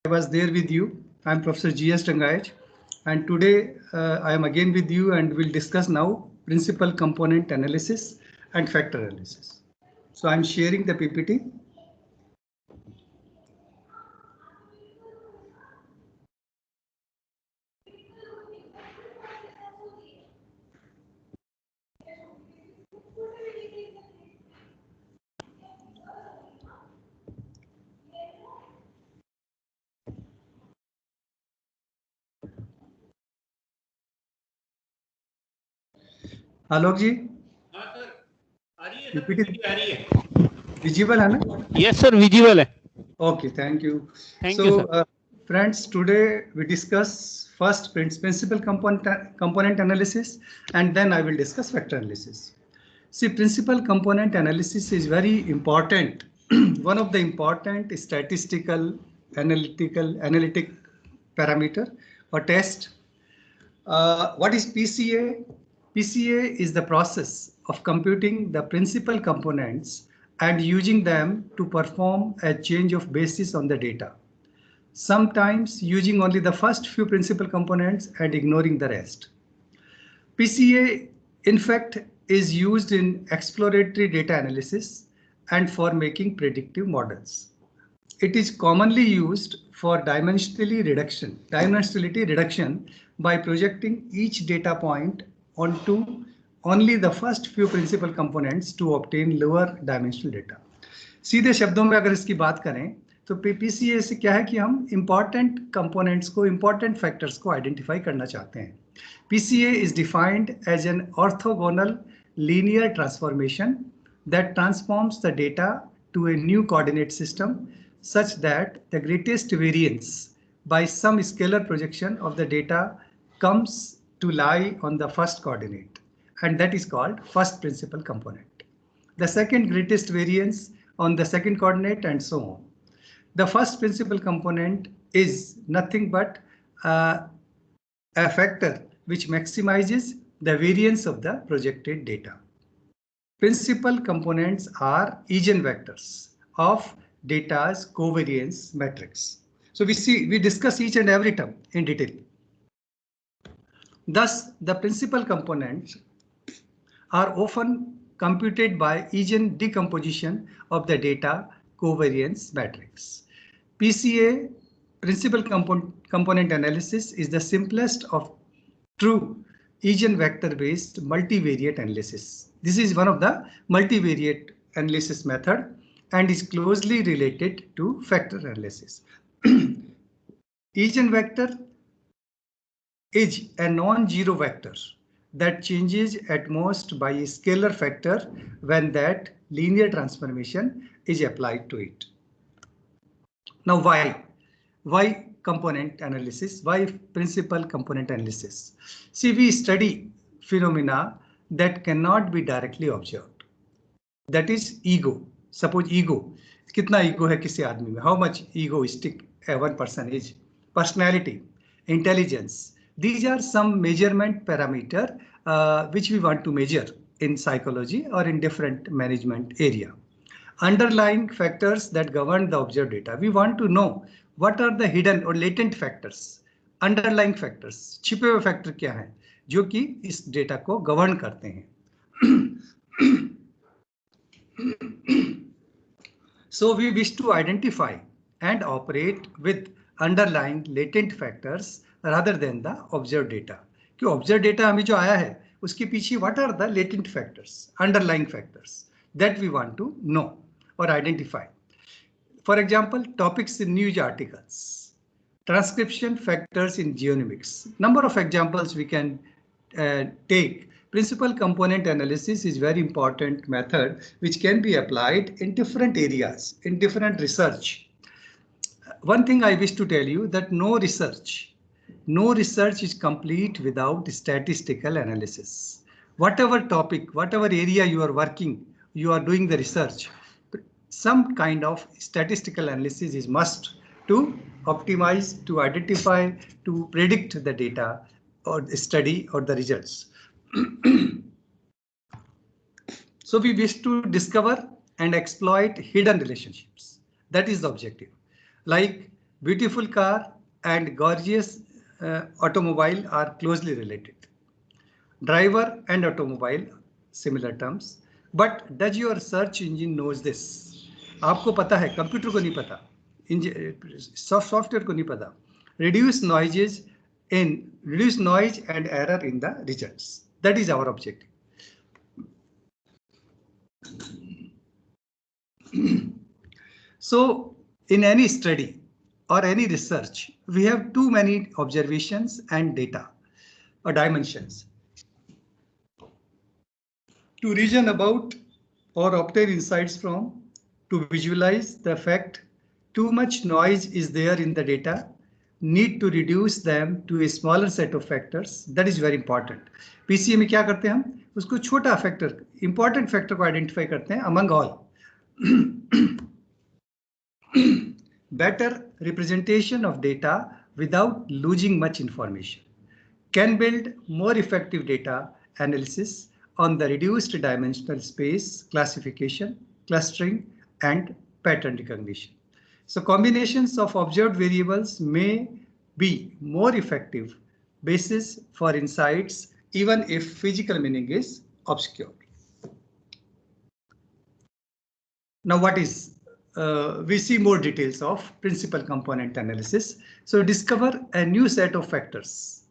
I was there with you. I'm Professor G.S. Rangayach, and today I am again with you and we'll discuss now principal component analysis and factor analysis. So I'm sharing the PPT. Alok ji, PPT visible है ना? Yes, sir. Visible है. Okay, thank you. Thank you, sir. Friends, today we discuss first principal component analysis, and then I will discuss factor analysis. See, principal component analysis is very important. One of the important statistical analytic parameter or test. What is PCA? PCA is the process of computing the principal components and using them to perform a change of basis on the data. Sometimes using only the first few principal components and ignoring the rest. PCA, in fact, is used in exploratory data analysis and for making predictive models. It is commonly used for dimensionality reduction by projecting each data point onto only the first few principal components to obtain lower dimensional data. सीधे शब्दों में अगर इसकी बात करें तो PCA से क्या है कि हम important components को, important factors को identify करना चाहते हैं. PCA is defined as an orthogonal linear transformation that transforms the data to a new coordinate system such that the greatest variance by some scalar projection of the data comes to lie on the first coordinate, and that is called first principal component. The second greatest variance on the second coordinate, and so on. The first principal component is nothing but a factor which maximizes the variance of the projected data. Principal components are eigenvectors of data's covariance matrix. So we discuss each and every term in detail. Thus, the principal components are often computed by eigen decomposition of the data covariance matrix. PCA, principal component analysis, is the simplest of true eigenvector based multivariate analysis. This is one of the multivariate analysis method and is closely related to factor analysis. Eigenvector is a non-zero vector that changes at most by a scalar factor when that linear transformation is applied to it. Now why component analysis? Why principal component analysis? See, we study phenomena that cannot be directly observed. That is ego. Suppose ego. कितना ego है किसी आदमी में? How much egoistic one person is? Personality, intelligence. These are some measurement parameter which we want to measure in psychology or in different management area. Underlying factors that govern the observed data. We want to know what are the hidden or latent factors. Underlying factors. छिपे हुए factor क्या हैं जो कि इस data को govern करते हैं. So we wish to identify and operate with underlying latent factors rather than the observed data. कि observed data हमें जो आया है उसके पीछे what are the latent factors, underlying factors that we want to know or identify. For example, topics in news articles, transcription factors in genomics. Number of examples we can take. Principal component analysis is very important method which can be applied in different areas, in different research. One thing I wish to tell you that no research is complete without statistical analysis. Whatever topic, whatever area you are working, you are doing the research, some kind of statistical analysis is must to optimize, to identify, to predict the data or the study or the results. So we wish to discover and exploit hidden relationships. That is the objective. Like Beautiful car and gorgeous automobile are closely related. Driver and automobile, similar terms. But does your search engine knows this? आपको पता है, computer को नहीं पता, software को नहीं पता. Reduce noises reduce noise and error in the results. That is our objective. So in any study or any research, we have too many observations and data or dimensions to reason about or obtain insights from, to visualize the effect. Too much noise is there in the data. Need to reduce them to a smaller set of factors. That is very important. PCA में क्या करते हैं हम? उसको छोटा factor, important factor को identify करते हैं among all. Better representation of data without losing much information. Can build more effective data analysis on the reduced dimensional space, classification, clustering, and pattern recognition. So combinations of observed variables may be more effective basis for insights even if physical meaning is obscure. Now what is, we see more details of principal component analysis. So discover a new set of factors,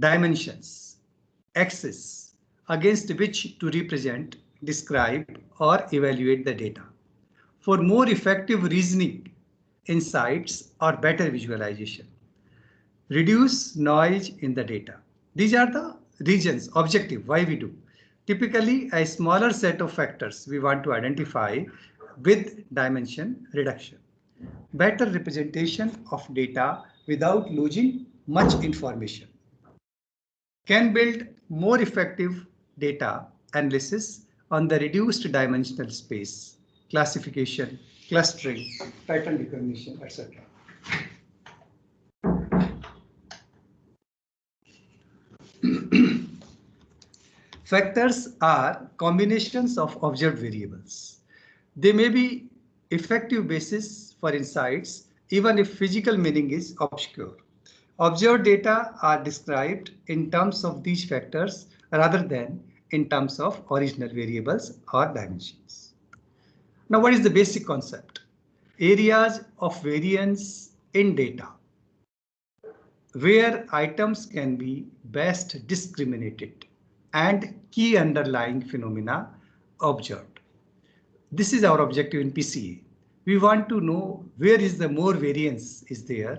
dimensions, axes against which to represent, describe, or evaluate the data. For more effective reasoning, insights, or better visualization. Reduce noise in the data. These are the regions, objective, why we do. Typically, a smaller set of factors we want to identify with dimension reduction. Better representation of data without losing much information. Can build more effective data analysis on the reduced dimensional space, classification, clustering, pattern recognition, etc. Factors are combinations of observed variables. They may be effective basis for insights even if physical meaning is obscure. Observed data are described in terms of these factors rather than in terms of original variables or dimensions. Now, what is the basic concept? Areas of variance in data, where items can be best discriminated and key underlying phenomena observed. This is our objective in PCA. We want to know where is the more variance is there,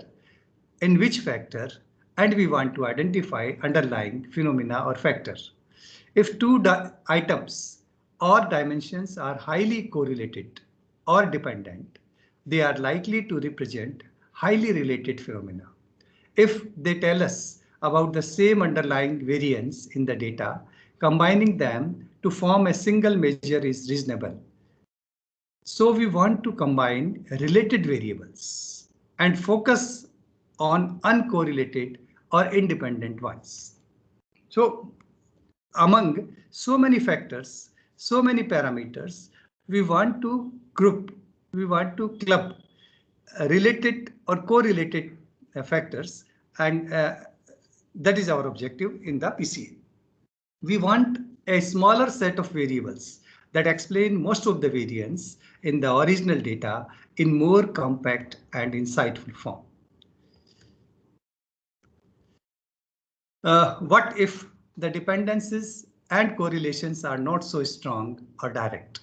in which factor, and we want to identify underlying phenomena or factors. If two items or dimensions are highly correlated or dependent, they are likely to represent highly related phenomena. If they tell us about the same underlying variance in the data, combining them to form a single measure is reasonable. So we want to combine related variables and focus on uncorrelated or independent ones. So among so many factors, so many parameters, we want to group, we want to club related or correlated factors, and that is our objective in the PCA. We want a smaller set of variables that explain most of the variance in the original data in more compact and insightful form. What if the dependencies and correlations are not so strong or direct?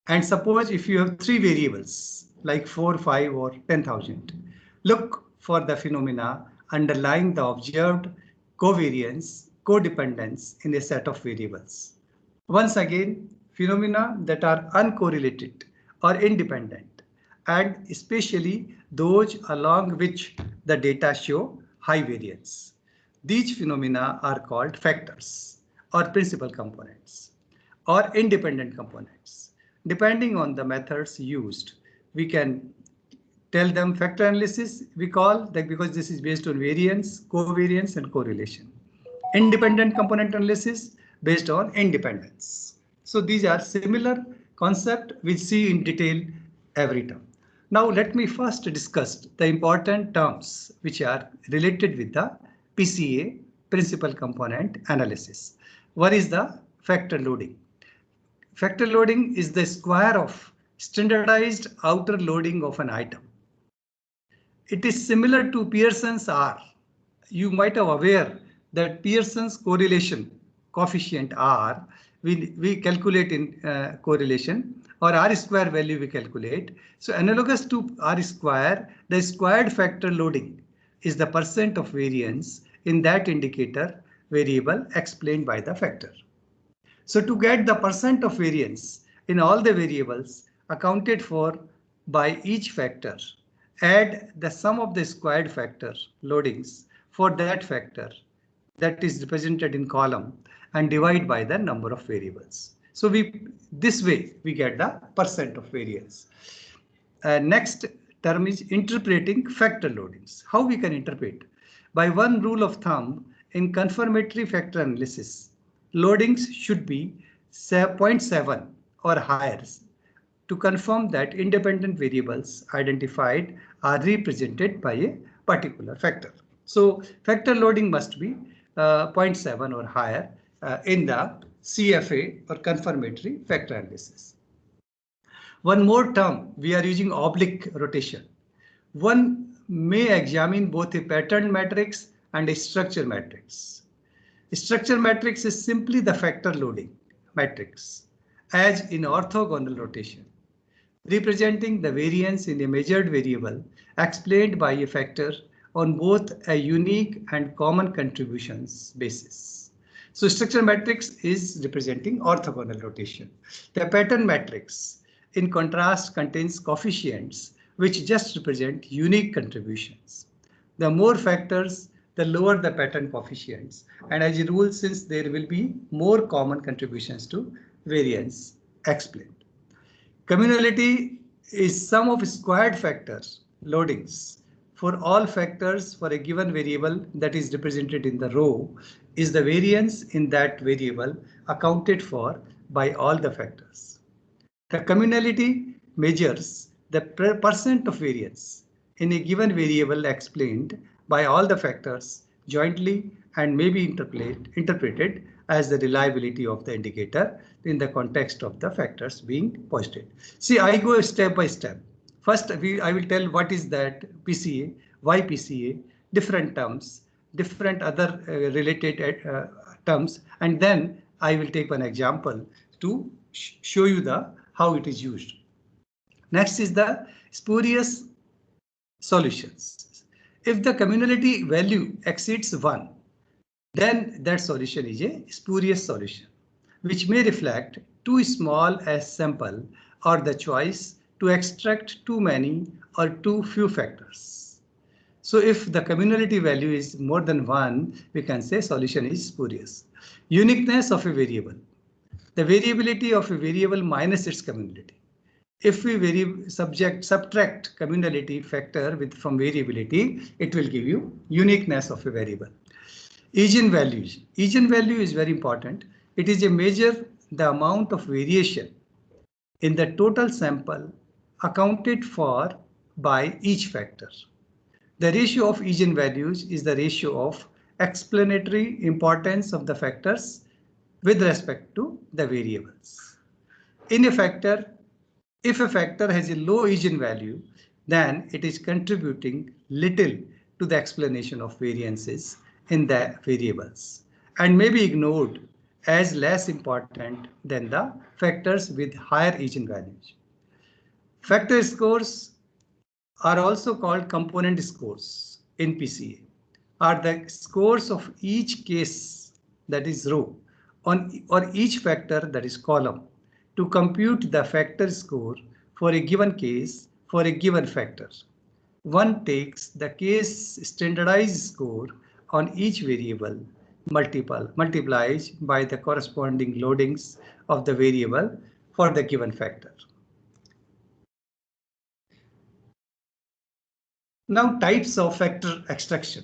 And suppose if you have three variables like 4, 5 or 10,000, look for the phenomena underlying the observed covariance, codependence in a set of variables. Once again, phenomena that are uncorrelated or independent, and especially those along which the data show high variance. These phenomena are called factors or principal components or independent components. Depending on the methods used, we can tell them factor analysis. We call that because this is based on variance, covariance, and correlation. Independent component analysis based on independence. So these are similar concept we see in detail every term. Now let me first discuss the important terms which are related with the PCA, principal component analysis. What is the factor loading? Factor loading is the square of standardized outer loading of an item. It is similar to Pearson's R. You might have aware that Pearson's correlation coefficient R we calculate in correlation, or R square value we calculate. So analogous to R square, the squared factor loading is the percent of variance in that indicator variable explained by the factor. So to get the percent of variance in all the variables accounted for by each factor, add the sum of the squared factor loadings for that factor that is represented in column and divide by the number of variables. So this way we get the percent of variance. Next term is interpreting factor loadings. How we can interpret? By one rule of thumb in confirmatory factor analysis, loadings should be 0.7 or higher to confirm that independent variables identified are represented by a particular factor. So factor loading must be 0.7 or higher in the CFA or confirmatory factor analysis. One more term, we are using oblique rotation. One may examine both a pattern matrix and a structure matrix. A structure matrix is simply the factor loading matrix, as in orthogonal rotation, representing the variance in a measured variable explained by a factor on both a unique and common contributions basis. So structure matrix is representing orthogonal rotation. The pattern matrix, in contrast, contains coefficients which just represent unique contributions. The more factors, the lower the pattern coefficients, and as a rule, since there will be more common contributions to variance explained. Communality is sum of squared factors loadings for all factors for a given variable that is represented in the row is the variance in that variable accounted for by all the factors. The communality measures the percent of variance in a given variable explained by all the factors jointly and may be interpreted as the reliability of the indicator in the context of the factors being posited. See, I go step by step. First, I will tell what is that PCA, why PCA, different terms, different other related terms, and then I will take one example to show you how it is used. Next is the spurious solutions. If the communality value exceeds 1, then that solution is a spurious solution, which may reflect too small a sample or the choice to extract too many or too few factors. So if the communality value is more than 1, we can say solution is spurious. Uniqueness of a variable. The variability of a variable minus its communality. If we subtract communality factor from variability, it will give you uniqueness of a variable. Eigenvalues. Eigenvalue is very important. It is a measure the amount of variation in the total sample accounted for by each factor. The ratio of eigenvalues is the ratio of explanatory importance of the factors with respect to the variables. In a factor, if a factor has a low eigenvalue, then it is contributing little to the explanation of variances in the variables and may be ignored as less important than the factors with higher eigenvalues. Factor scores are also called component scores in PCA, are the scores of each case, that is row, or each factor, that is column, to compute the factor score for a given case for a given factor. One takes the case standardized score on each variable, multiplies by the corresponding loadings of the variable for the given factor. Now, types of factor extraction.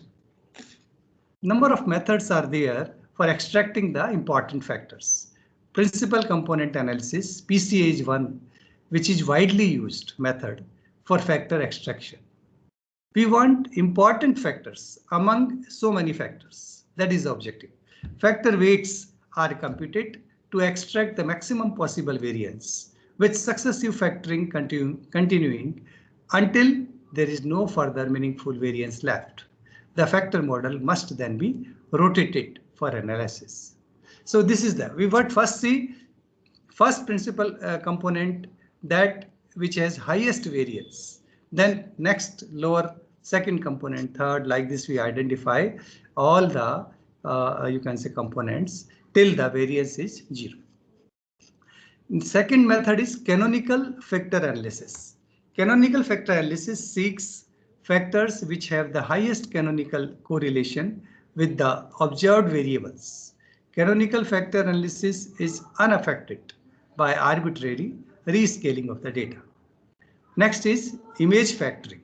Number of methods are there for extracting the important factors. Principal component analysis, PCA, is one which is widely used method for factor extraction. We want important factors among so many factors. That is the objective. Factor weights are computed to extract the maximum possible variance, with successive factoring continuing until there is no further meaningful variance left. The factor model must then be rotated for analysis. So this is we would first see first principal component that which has highest variance. Then next lower second component, third, like this we identify all the you can say components till the variance is 0. Second method is canonical factor analysis. Canonical factor analysis seeks factors which have the highest canonical correlation with the observed variables. Canonical factor analysis is unaffected by arbitrary rescaling of the data. Next is image factoring.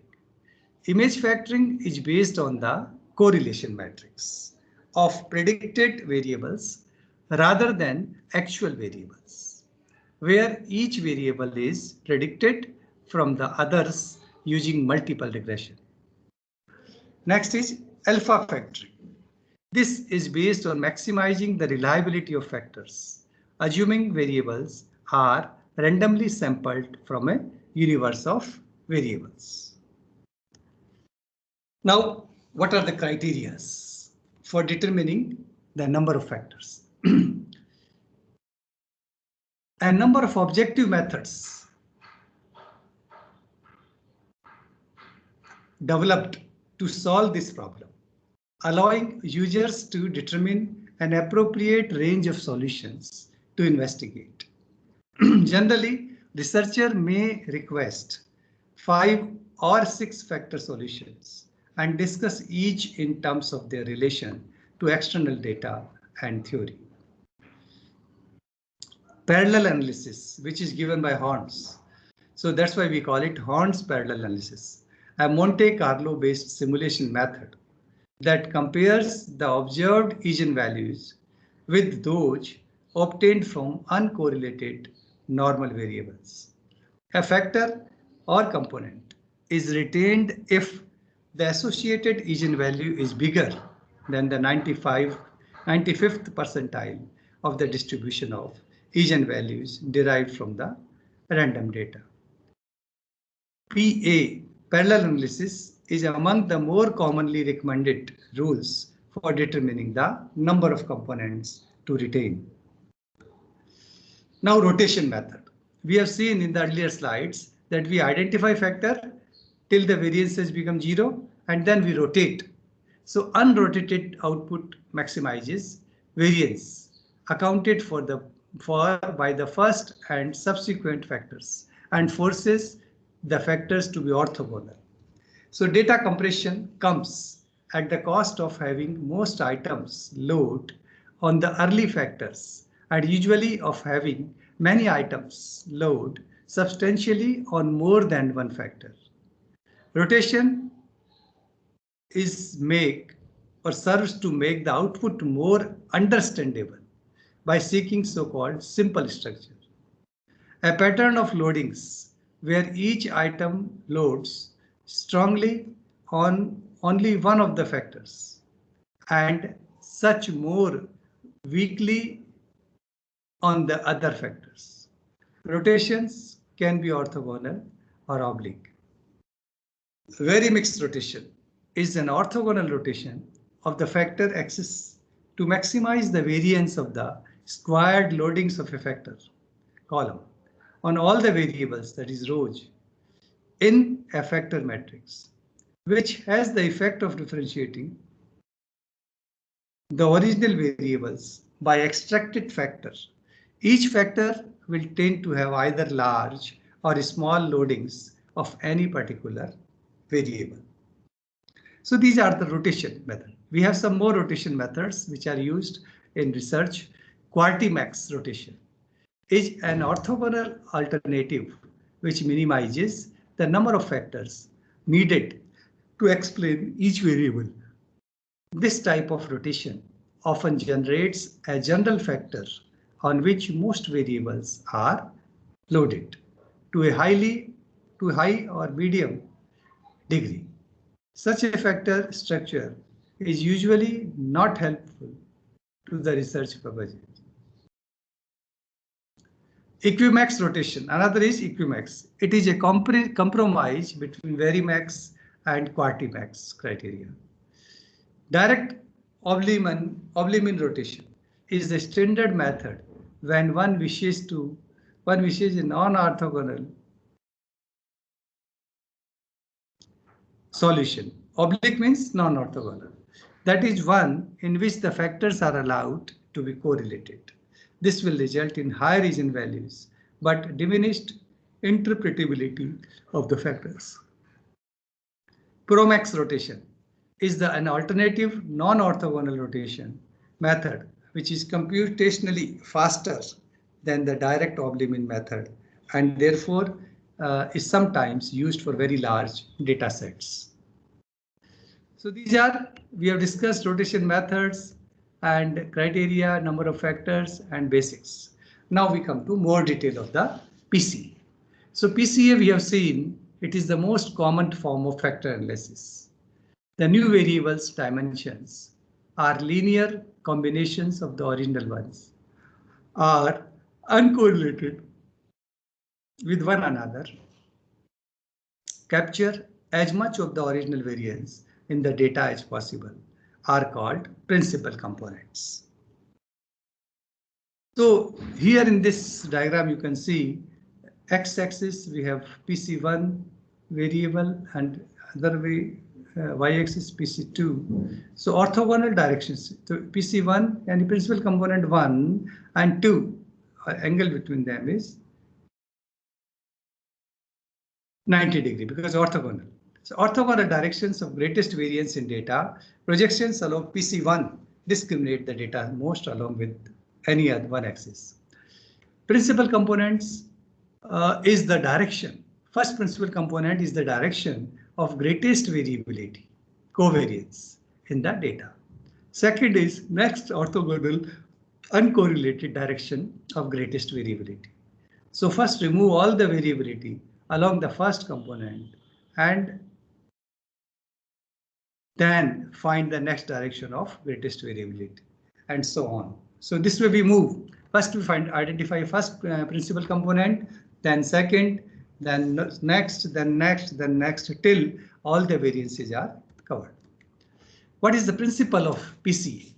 Image factoring is based on the correlation matrix of predicted variables rather than actual variables, where each variable is predicted from the others using multiple regression. Next is alpha factoring. This is based on maximizing the reliability of factors, assuming variables are randomly sampled from a universe of variables. Now, what are the criteria for determining the number of factors? A number of objective methods developed to solve this problem, allowing users to determine an appropriate range of solutions to investigate. Generally, researcher may request 5 or 6 factor solutions and discuss each in terms of their relation to external data and theory. Parallel analysis, which is given by Horns. So that's why we call it Horns parallel analysis, a Monte Carlo based simulation method that compares the observed eigenvalues with those obtained from uncorrelated normal variables. A factor or component is retained if the associated eigenvalue is bigger than the 95th percentile of the distribution of eigenvalues derived from the random data. PA, parallel analysis, is among the more commonly recommended rules for determining the number of components to retain. Now, rotation method. We have seen in the earlier slides that we identify factor till the variances become 0 and then we rotate. So unrotated output maximizes variance accounted for by the first and subsequent factors and forces the factors to be orthogonal. So data compression comes at the cost of having most items load on the early factors and usually of having many items load substantially on more than one factor. Rotation is serves to make the output more understandable by seeking so-called simple structure. A pattern of loadings where each item loads strongly on only one of the factors and such more weakly on the other factors. Rotations can be orthogonal or oblique. Very mixed rotation is an orthogonal rotation of the factor axis to maximize the variance of the squared loadings of a factor column on all the variables, that is rows, in a factor matrix, which has the effect of differentiating the original variables by extracted factors. Each factor will tend to have either large or small loadings of any particular variable. So these are the rotation method. We have some more rotation methods which are used in research. Quartimax rotation is an orthogonal alternative which minimizes the number of factors needed to explain each variable. This type of rotation often generates a general factor on which most variables are loaded to to high or medium degree. Such a factor structure is usually not helpful to the research purposes. Equimax rotation. Another is equimax. It is a compromise between varimax and quantimax criteria. Direct Oblimin rotation is the standard method when one wishes a non-orthogonal solution. Oblique means non-orthogonal. That is one in which the factors are allowed to be correlated. This will result in high eigenvalues, but diminished interpretability of the factors. Promax rotation is an alternative non-orthogonal rotation method which is computationally faster than the direct Oblimin method and therefore is sometimes used for very large data sets. So we have discussed rotation methods and criteria, number of factors and basics. Now we come to more detail of the PCA. So PCA we have seen it is the most common form of factor analysis. The new variables dimensions are linear combinations of the original ones, are uncorrelated with one another, capture as much of the original variance in the data as possible, are called principal components. So here in this diagram you can see x-axis we have PC1 variable and other way y-axis PC2. So orthogonal directions. So PC1 and the principal component 1 and 2 angle between them is 90 degree because orthogonal. So orthogonal directions of greatest variance in data. Projections along PC1 discriminate the data most along with any other one axis. Principal components is the direction. First principal component is the direction of greatest variability, covariance in the data. Second is next orthogonal uncorrelated direction of greatest variability. So first remove all the variability along the first component and then find the next direction of greatest variability and so on. So this way we move. First we identify first principal component, then second, then next, then next, then next till all the variances are covered. What is the principle of PCA?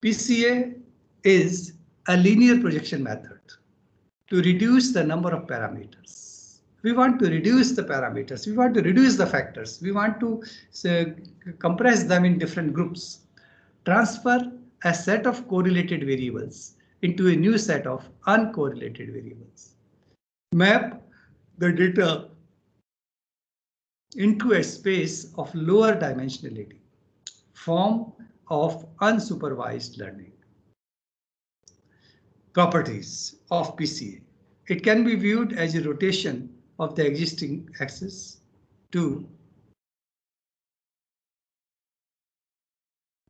PCA is a linear projection method to reduce the number of parameters. We want to reduce the parameters. We want to reduce the factors. We want to compress them in different groups. Transfer a set of correlated variables into a new set of uncorrelated variables. Map the data into a space of lower dimensionality, form of unsupervised learning. Properties of PCA. It can be viewed as a rotation of the existing axis to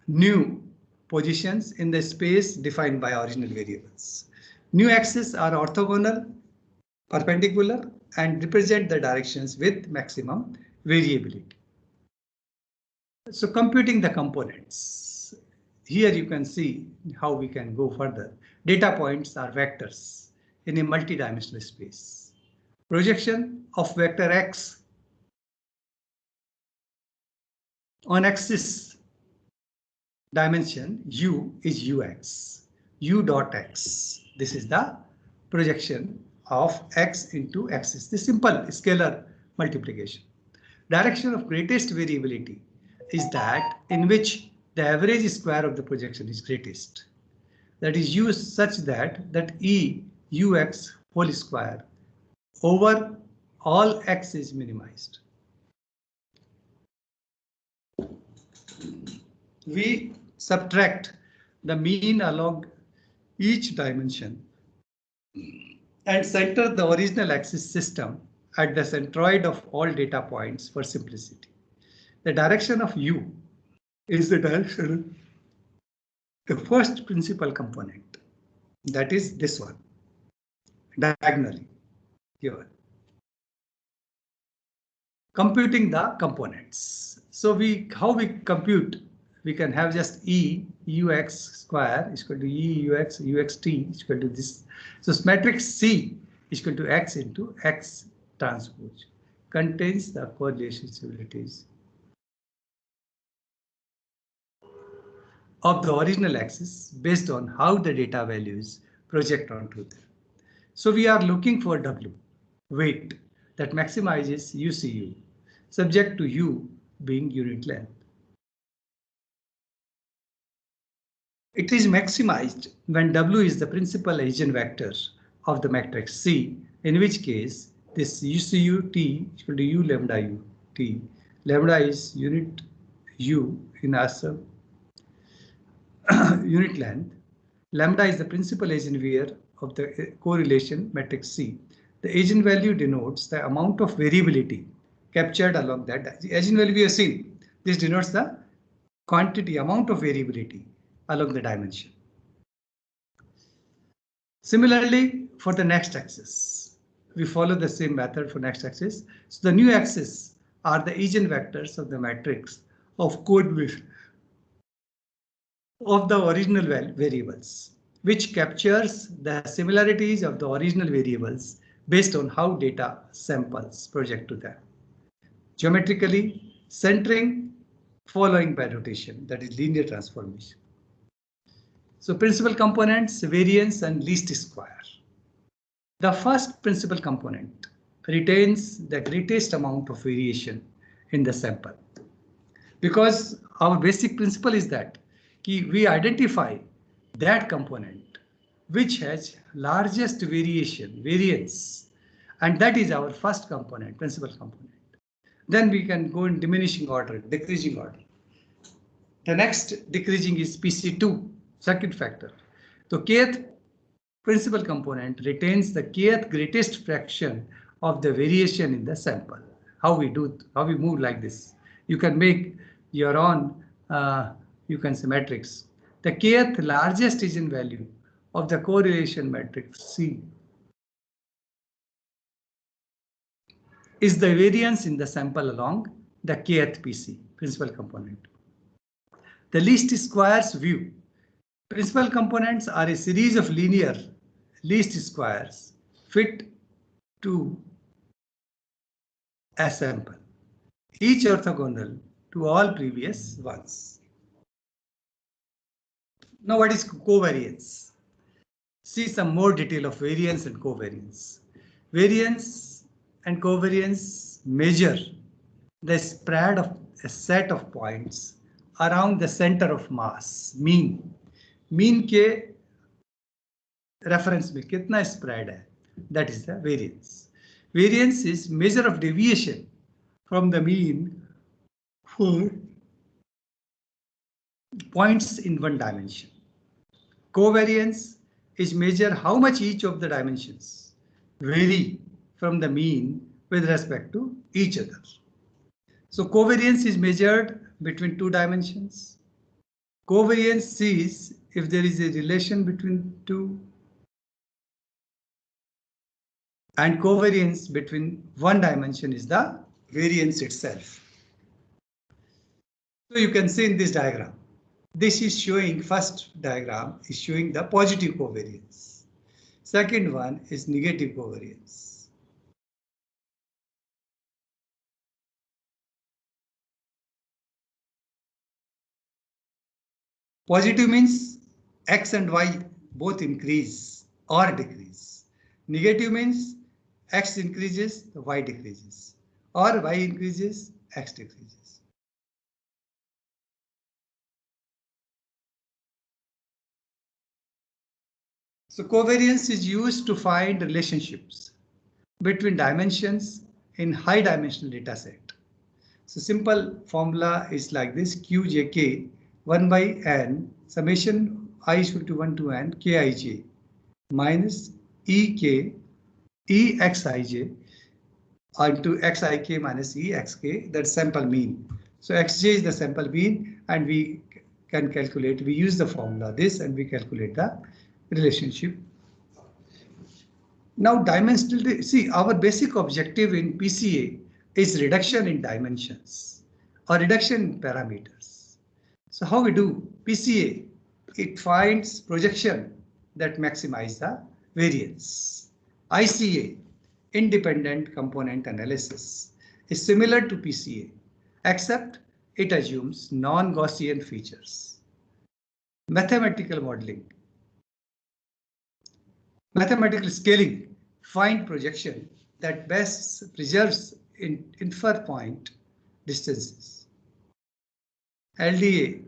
new positions in the space defined by original variables. New axes are orthogonal, perpendicular, and represent the directions with maximum variability. So computing the components. Here you can see how we can go further. Data points are vectors in a multidimensional space. Projection of vector x on axis dimension u is ux, u dot x. This is the projection of x into axis. This simple scalar multiplication. Direction of greatest variability is that in which the average square of the projection is greatest. That is used such that E ux whole square over all x is minimized. We subtract the mean along each dimension and center the original axis system at the centroid of all data points for simplicity. The direction of u is the direction, the first principal component, that is this one, diagonally here. computing the components. So how we compute, we can have just E ux square is equal to E ux uxt is equal to this. So matrix C is equal to X into X transpose contains the correlation stabilities of the original axis based on how the data values project onto them. So we are looking for W, weight, that maximizes UCU, subject to U being unit length. It is maximized when W is the principal eigenvector of the matrix C, in which case this UCU T is equal to U lambda U T. Lambda is unit U in ASA unit length. Lambda is the principal eigenvalue of the correlation matrix C. The eigenvalue denotes the amount of variability captured along that. The eigenvalue we have seen, this denotes the quantity, amount of variability along the dimension. Similarly, for the next axis, we follow the same method for next axis. So the new axis are the eigenvectors of the matrix of code of the original variables, which captures the similarities of the original variables based on how data samples project to them. Geometrically, centering following by rotation, that is linear transformation. So principal components, variance and least square. The first principal component retains the greatest amount of variation in the sample, because our basic principle is that we identify that component which has largest variance, and that is our first component, principal component. Then we can go in diminishing order, decreasing order. The next decreasing is PC2, second factor. So kth principal component retains the kth greatest fraction of the variation in the sample. How we move like this. You can make your own, you can say matrix. The kth largest eigenvalue of the correlation matrix C is the variance in the sample along the kth PC, principal component. The least squares view. Principal components are a series of linear least squares fit to a sample, each orthogonal to all previous ones. Now what is covariance? See some more detail of variance and covariance. Variance and covariance measure the spread of a set of points around the center of mass, mean. Mean के reference में कितना spread है, that is the variance. Variance is measure of deviation from the mean for points in one dimension. Covariance is measure how much each of the dimensions vary from the mean with respect to each other. So covariance is measured between two dimensions. Covariance sees if there is a relation between two, and covariance between one dimension is the variance itself. So you can see in this diagram, this is showing, first diagram is showing the positive covariance. Second one is negative covariance. Positive means X and Y both increase or decrease. Negative means X increases, Y decreases, or Y increases, X decreases. So covariance is used to find relationships between dimensions in high dimensional data set. So simple formula is like this: QJK 1 by n summation I is equal to 1 to n Kij minus EK EXIJ into XIK minus EXK, that's sample mean. So XJ is the sample mean, and we can calculate, we use the formula this and we calculate the relationship. Now dimensional, see, our basic objective in PCA is reduction in dimensions or reduction in parameters. So how we do PCA? It finds projection that maximize the variance. ICA, independent component analysis, is similar to PCA, except it assumes non-Gaussian features. Mathematical modeling. Mathematical scaling find projection that best preserves infer point distances. LDA,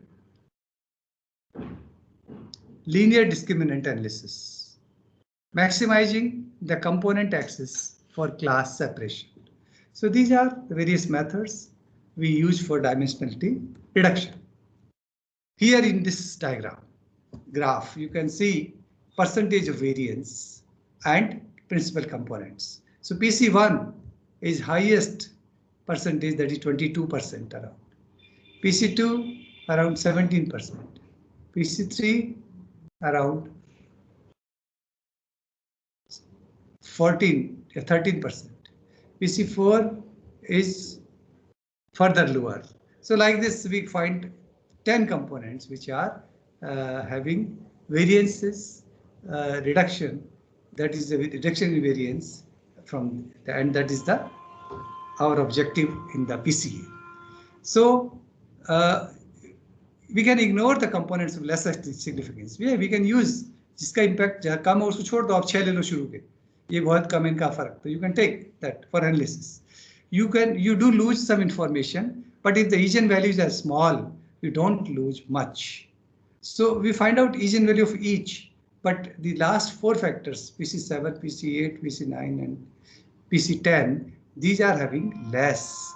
linear discriminant analysis, maximizing the component axis for class separation. So these are the various methods we use for dimensionality reduction. Here in this graph, you can see percentage of variance and principal components. So PC1 is highest percentage, that is 22% around. PC2 around 17%. PC3 around 13%. PC4 is further lower. So like this, we find 10 components which are having variances reduction. That is the reduction in variance from the, and that is the our objective in the PCA. So we can ignore the components of lesser significance. We can use जिसका impact जहाँ कम है उसको छोड़ दो, आप 6 ले लो शुरू के, ये बहुत कम इनका फर्क, तो you can take that for analysis. You do lose some information, but if the eigenvalues are small, you don't lose much. So we find out eigenvalue of each, but the last 4 factors, PC7, PC8, PC9 and PC10, these are having less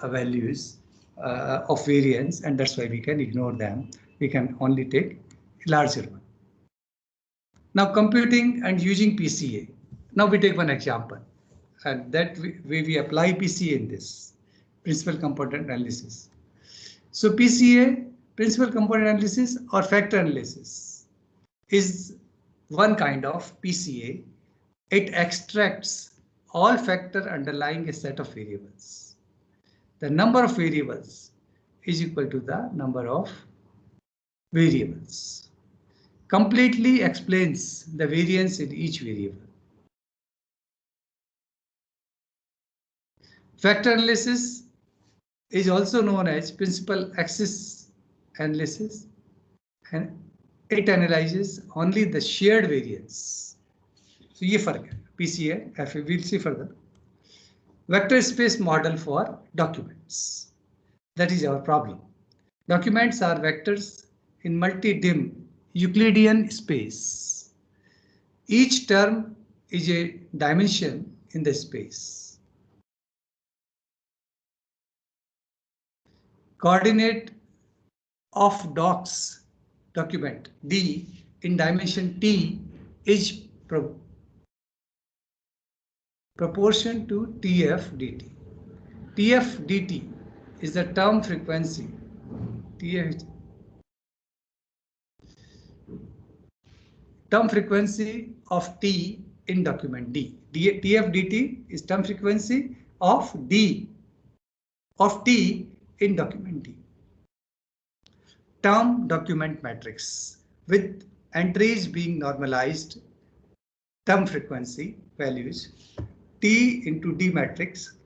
values of variance, and that's why we can ignore them. We can only take larger one. Now computing and using PCA. Now we take one example, and that we apply PCA in this principal component analysis. So PCA, principal component analysis or factor analysis, is one kind of PCA. It extracts all factor underlying a set of variables. The number of variables is equal to the number of variables. Completely explains the variance in each variable. Factor analysis is also known as principal axis analysis, and it analyzes only the shared variance. So ये फर्क है PCA, FA, we'll see further. Vector space model for documents. That is our problem. Documents are vectors in multi-dim Euclidean space. Each term is a dimension in the space. Coordinate of docs document D in dimension T is proportion to TF dt. TF dt is the term frequency. Term frequency of T in document D. TF dt is term frequency of T in document D. Term document matrix with entries being normalized term frequency values T into D matrix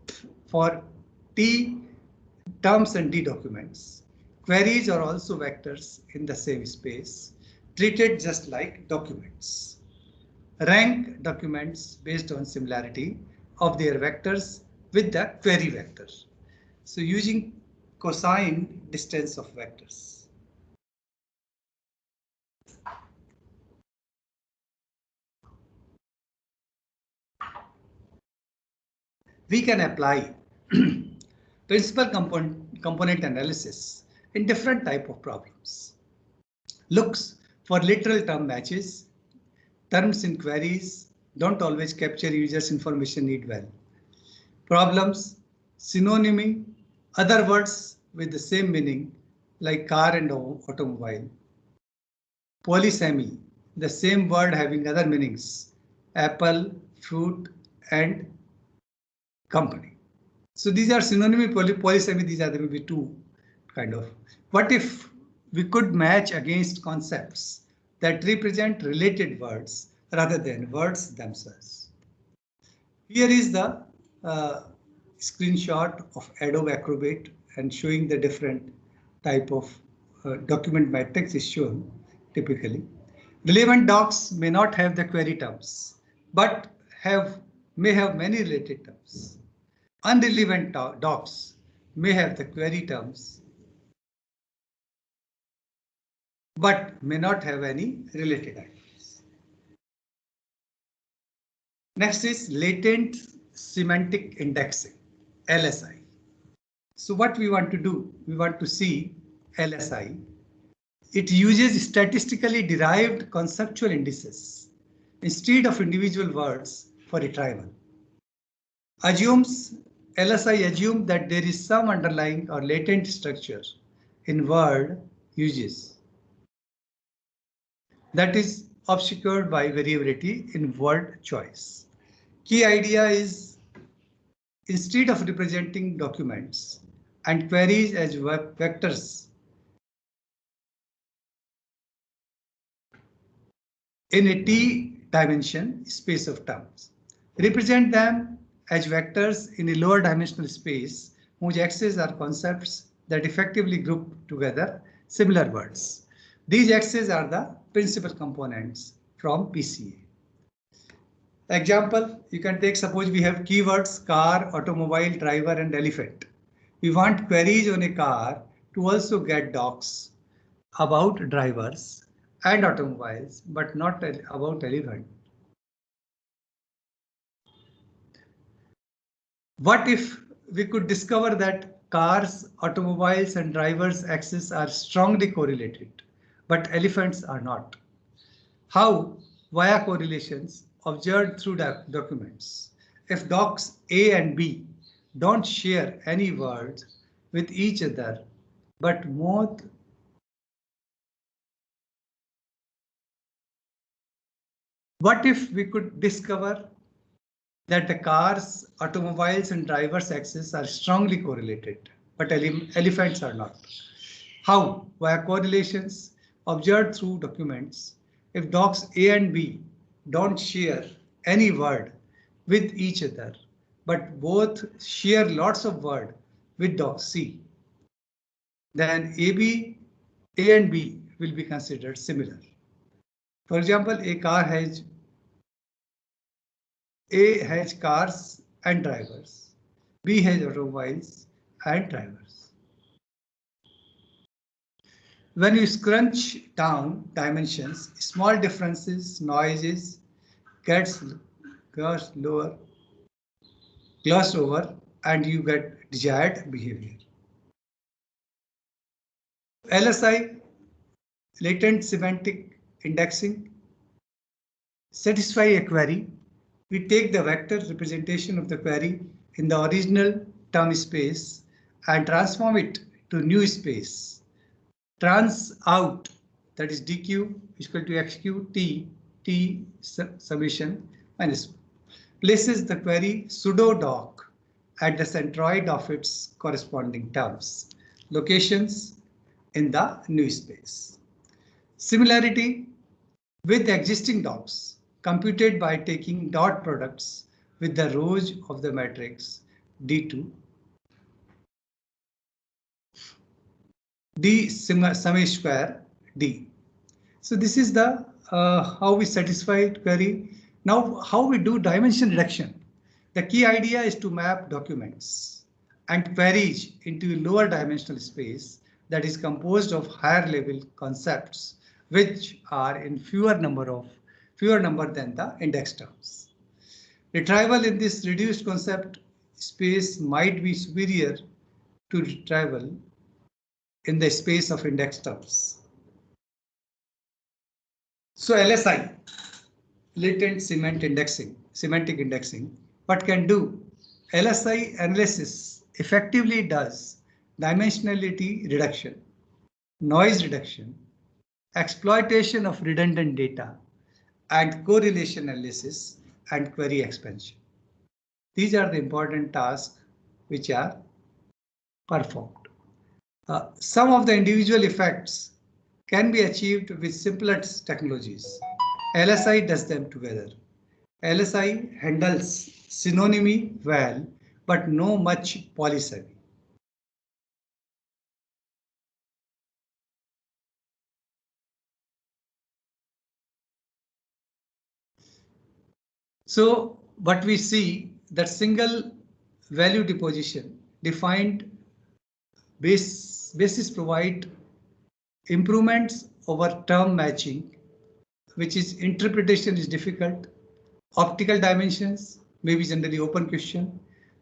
for T terms and D documents. Queries are also vectors in the same space, treated just like documents. Rank documents based on similarity of their vectors with the query vector. So using cosine distance of vectors. We can apply principal component analysis in different type of problems. Looks for literal term matches. Terms in queries don't always capture users' information need well. Problems, synonymy, other words with the same meaning like car and automobile. Polysemy, the same word having other meanings, apple, fruit and company. So these are synonymy polysemy. These are there will be two kind of. What if we could match against concepts that represent related words rather than words themselves? Here is the screenshot of Adobe Acrobat and showing the different type of document matrix is shown typically. Relevant docs may not have the query terms, but may have many related terms. Unrelevant docs may have the query terms, but may not have any related items. Next is latent semantic indexing, LSI. So what we want to do, we want to see LSI. It uses statistically derived conceptual indices instead of individual words for retrieval. LSI assumes that there is some underlying or latent structure in word uses that is obscured by variability in word choice. Key idea is instead of representing documents and queries as vectors in a t-dimension space of terms, represent them as vectors in a lower dimensional space whose axes are concepts that effectively group together similar words. These axes are the principal components from PCA. Example, you can take, suppose we have keywords car, automobile, driver, and elephant. We want queries on a car to also get docs about drivers and automobiles, but not about elephant. What if we could discover that cars, automobiles, and drivers' axes are strongly correlated, but elephants are not? How? Via correlations observed through documents. If docs A and B don't share any words with each other, but both what if we could discover that the cars, automobiles, and drivers' axes are strongly correlated, but elephants are not? How? Via correlations observed through documents. If docs A and B don't share any word with each other, but both share lots of word with doc C, then A and B will be considered similar. For example, A has cars and drivers. B has automobiles and drivers. When you scrunch down dimensions, small differences, noises gets glossed over, and you get desired behavior. LSI, latent semantic indexing, satisfy a query. We take the vector representation of the query in the original term space and transform it to new space. Trans out, that is dq is equal to xq t summation minus, places the query pseudo doc at the centroid of its corresponding terms, locations in the new space. Similarity with the existing docs computed by taking dot products with the rows of the matrix D2. D sum square D. So this is the how we satisfy query. Now how we do dimension reduction. The key idea is to map documents and queries into a lower dimensional space that is composed of higher level concepts which are in fewer number than the index terms. Retrieval in this reduced concept space might be superior to retrieval in the space of index terms. So LSI, latent semantic indexing, what can do? LSI analysis effectively does dimensionality reduction, noise reduction, exploitation of redundant data, and correlation analysis and query expansion. These are the important tasks which are performed. Some of the individual effects can be achieved with simpler technologies. LSI does them together. LSI handles synonymy well, but no much polysemy. So what we see that single value deposition defined basis provide improvements over term matching, which is interpretation is difficult. Optical dimensions may be generally open question.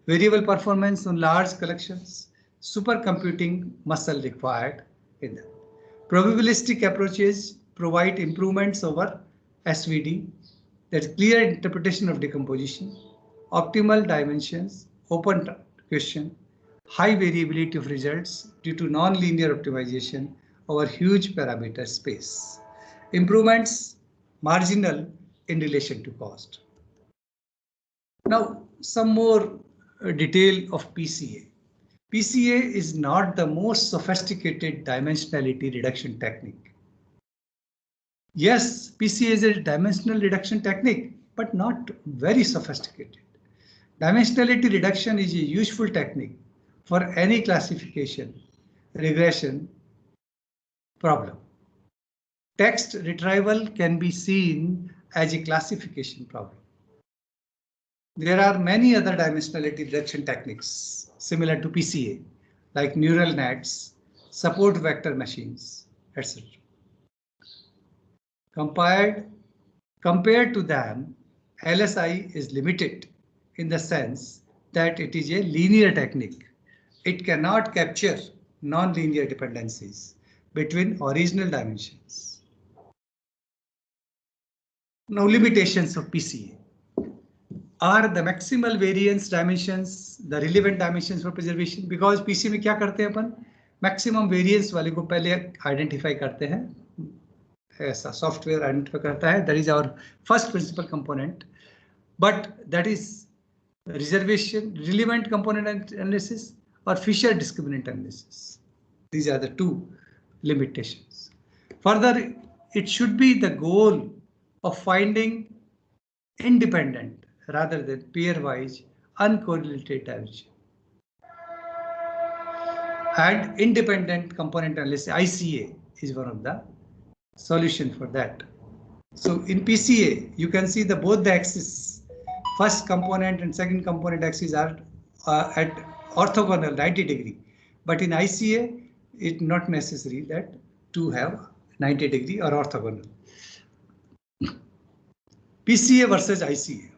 Variable performance on large collections. Supercomputing muscle required in them. Probabilistic approaches provide improvements over SVD. That's clear interpretation of decomposition. Optimal dimensions, open question. High variability of results due to non-linear optimization over huge parameter space. Improvements marginal in relation to cost. Now, some more detail of PCA. PCA is not the most sophisticated dimensionality reduction technique. Yes, PCA is a dimensional reduction technique, but not very sophisticated. Dimensionality reduction is a useful technique for any classification, regression problem. Text retrieval can be seen as a classification problem. There are many other dimensionality reduction techniques similar to PCA, like neural nets, support vector machines, etc. Compared to them, LSI is limited in the sense that it is a linear technique. It cannot capture non-linear dependencies between original dimensions. Now, limitations of PCA are the maximal variance dimensions, the relevant dimensions for preservation. Because PCA में क्या करते हैं अपन maximum variance वाले को पहले identify करते हैं, ऐसा software identify करता है. That is our first principal component. But that is reservation, relevant component analysis, or Fisher discriminant analysis. These are the two limitations. Further, it should be the goal of finding independent rather than pairwise uncorrelated dimension. And independent component analysis, ICA, is one of the solution for that. So in PCA, you can see the both the axes, first component and second component axes are at orthogonal 90 degree. But in ICA, it's not necessary that to have 90 degree or orthogonal. PCA versus ICA.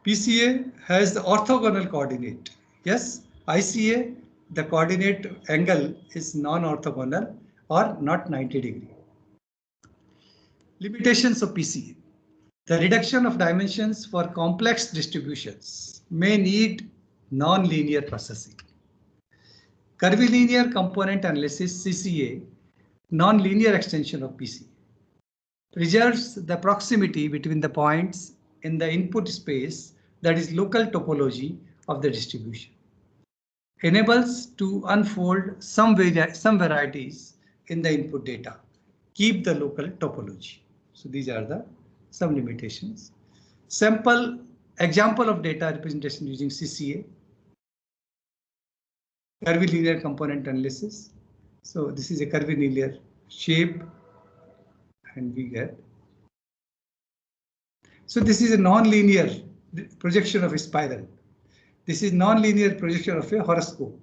PCA has the orthogonal coordinate. Yes, ICA, the coordinate angle is non-orthogonal or not 90 degree. Limitations of PCA. The reduction of dimensions for complex distributions may need non-linear processing. Curvilinear component analysis, CCA, non-linear extension of PCA, preserves the proximity between the points in the input space, that is local topology of the distribution. Enables to unfold some varieties in the input data. Keep the local topology. So these are the some limitations. Sample example of data representation using CCA. Curvilinear component analysis. So this is a curvilinear shape and we get. So this is a non-linear projection of a spiral. This is non-linear projection of a horoscope.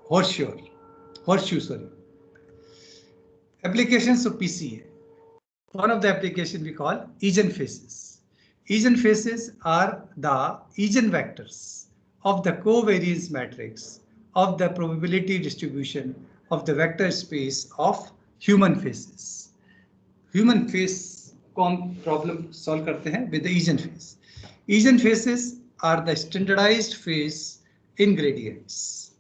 Horseshoe, sorry. Applications of PCA. One of the applications we call eigenfaces. Eigenfaces are the eigenvectors of the covariance matrix of the probability distribution of the vector space of human faces. Human face को हम problem solve करते हैं with the eigenface. Eigenfaces are the standardized phase ingredients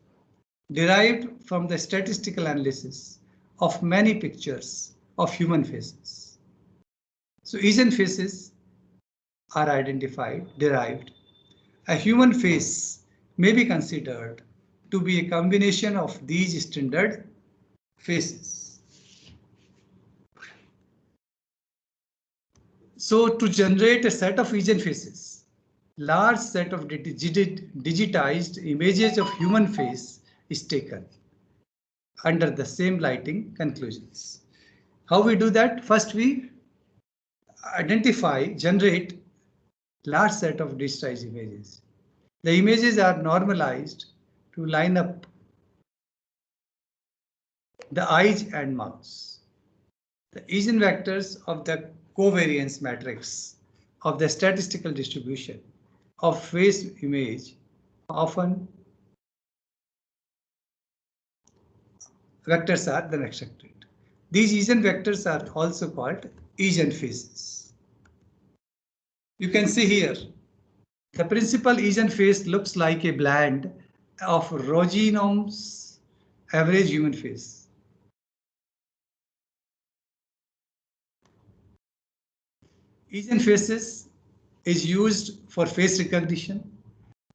derived from the statistical analysis of many pictures of human faces. So eigenfaces are identified, derived. A human face may be considered to be a combination of these standard faces. So to generate a set of region faces, large set of digitized images of human face is taken under the same lighting conclusions. How we do that? First, we generate large set of digitized images. The images are normalized to line up the eyes and mouths. The eigenvectors of the covariance matrix of the statistical distribution of face image often vectors are then extracted. These eigenvectors are also called eigenfaces. You can see here the principal eigenface looks like a blend of Rogenom's average human face. Eigenfaces is used for face recognition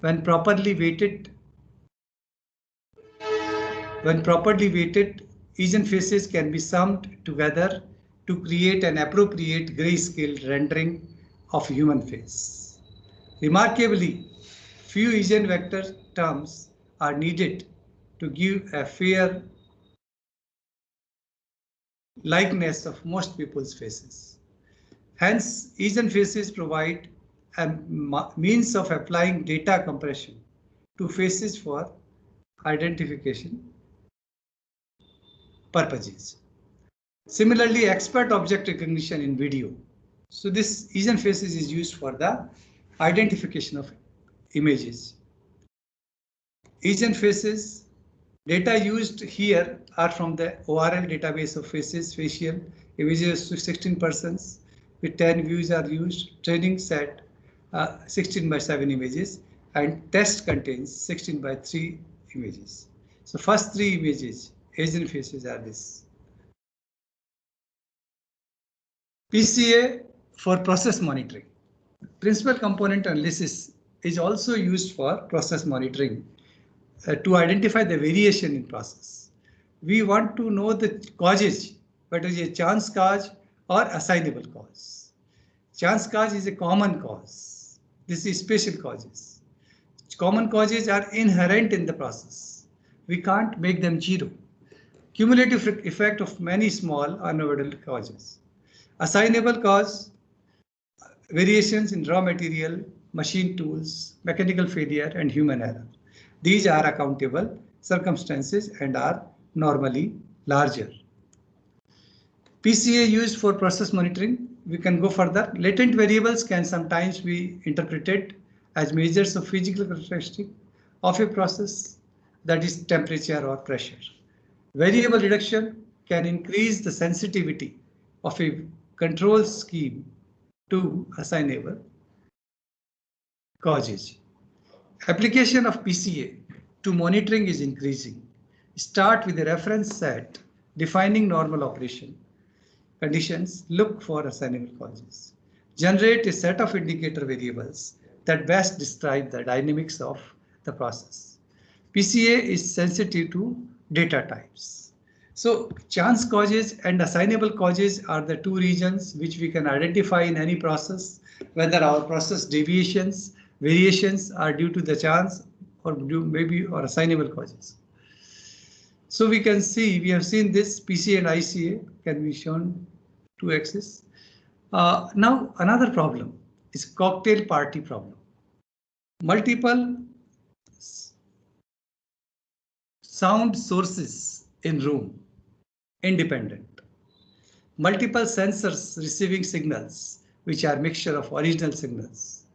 when properly weighted. Eigenfaces can be summed together to create an appropriate grayscale rendering of human face. Remarkably, few eigenvector terms are needed to give a fair likeness of most people's faces. Hence, eigenfaces provide a means of applying data compression to faces for identification purposes. Similarly, expert object recognition in video. So this eigenfaces is used for the identification of images. Eigenfaces data used here are from the ORL database of faces, facial images to 16 persons with 10 views are used. Training set 16:7 images and test contains 16:3 images. So first 3 images, eigenfaces are this. PCA for process monitoring. Principal component analysis is also used for process monitoring to identify the variation in process. We want to know the causes, whether it is a chance cause or assignable cause. Chance cause is a common cause. This is special causes. Common causes are inherent in the process. We can't make them zero. Cumulative effect of many small unavoidable causes. Assignable cause, variations in raw material, machine tools, mechanical failure, and human error. These are accountable circumstances and are normally larger. PCA used for process monitoring. We can go further. Latent variables can sometimes be interpreted as measures of physical characteristic of a process, that is temperature or pressure. Variable reduction can increase the sensitivity of a control scheme to assignable causes. Application of PCA to monitoring is increasing. Start with a reference set defining normal operation conditions, look for assignable causes. Generate a set of indicator variables that best describe the dynamics of the process. PCA is sensitive to data types. So chance causes and assignable causes are the two regions which we can identify in any process, whether our process deviations, variations are due to the chance or or assignable causes. So we can see, we have seen this PCA and ICA can be shown 2 axes. Now another problem is cocktail party problem. Multiple sound sources in room, independent. Multiple sensors receiving signals, which are mixture of original signals.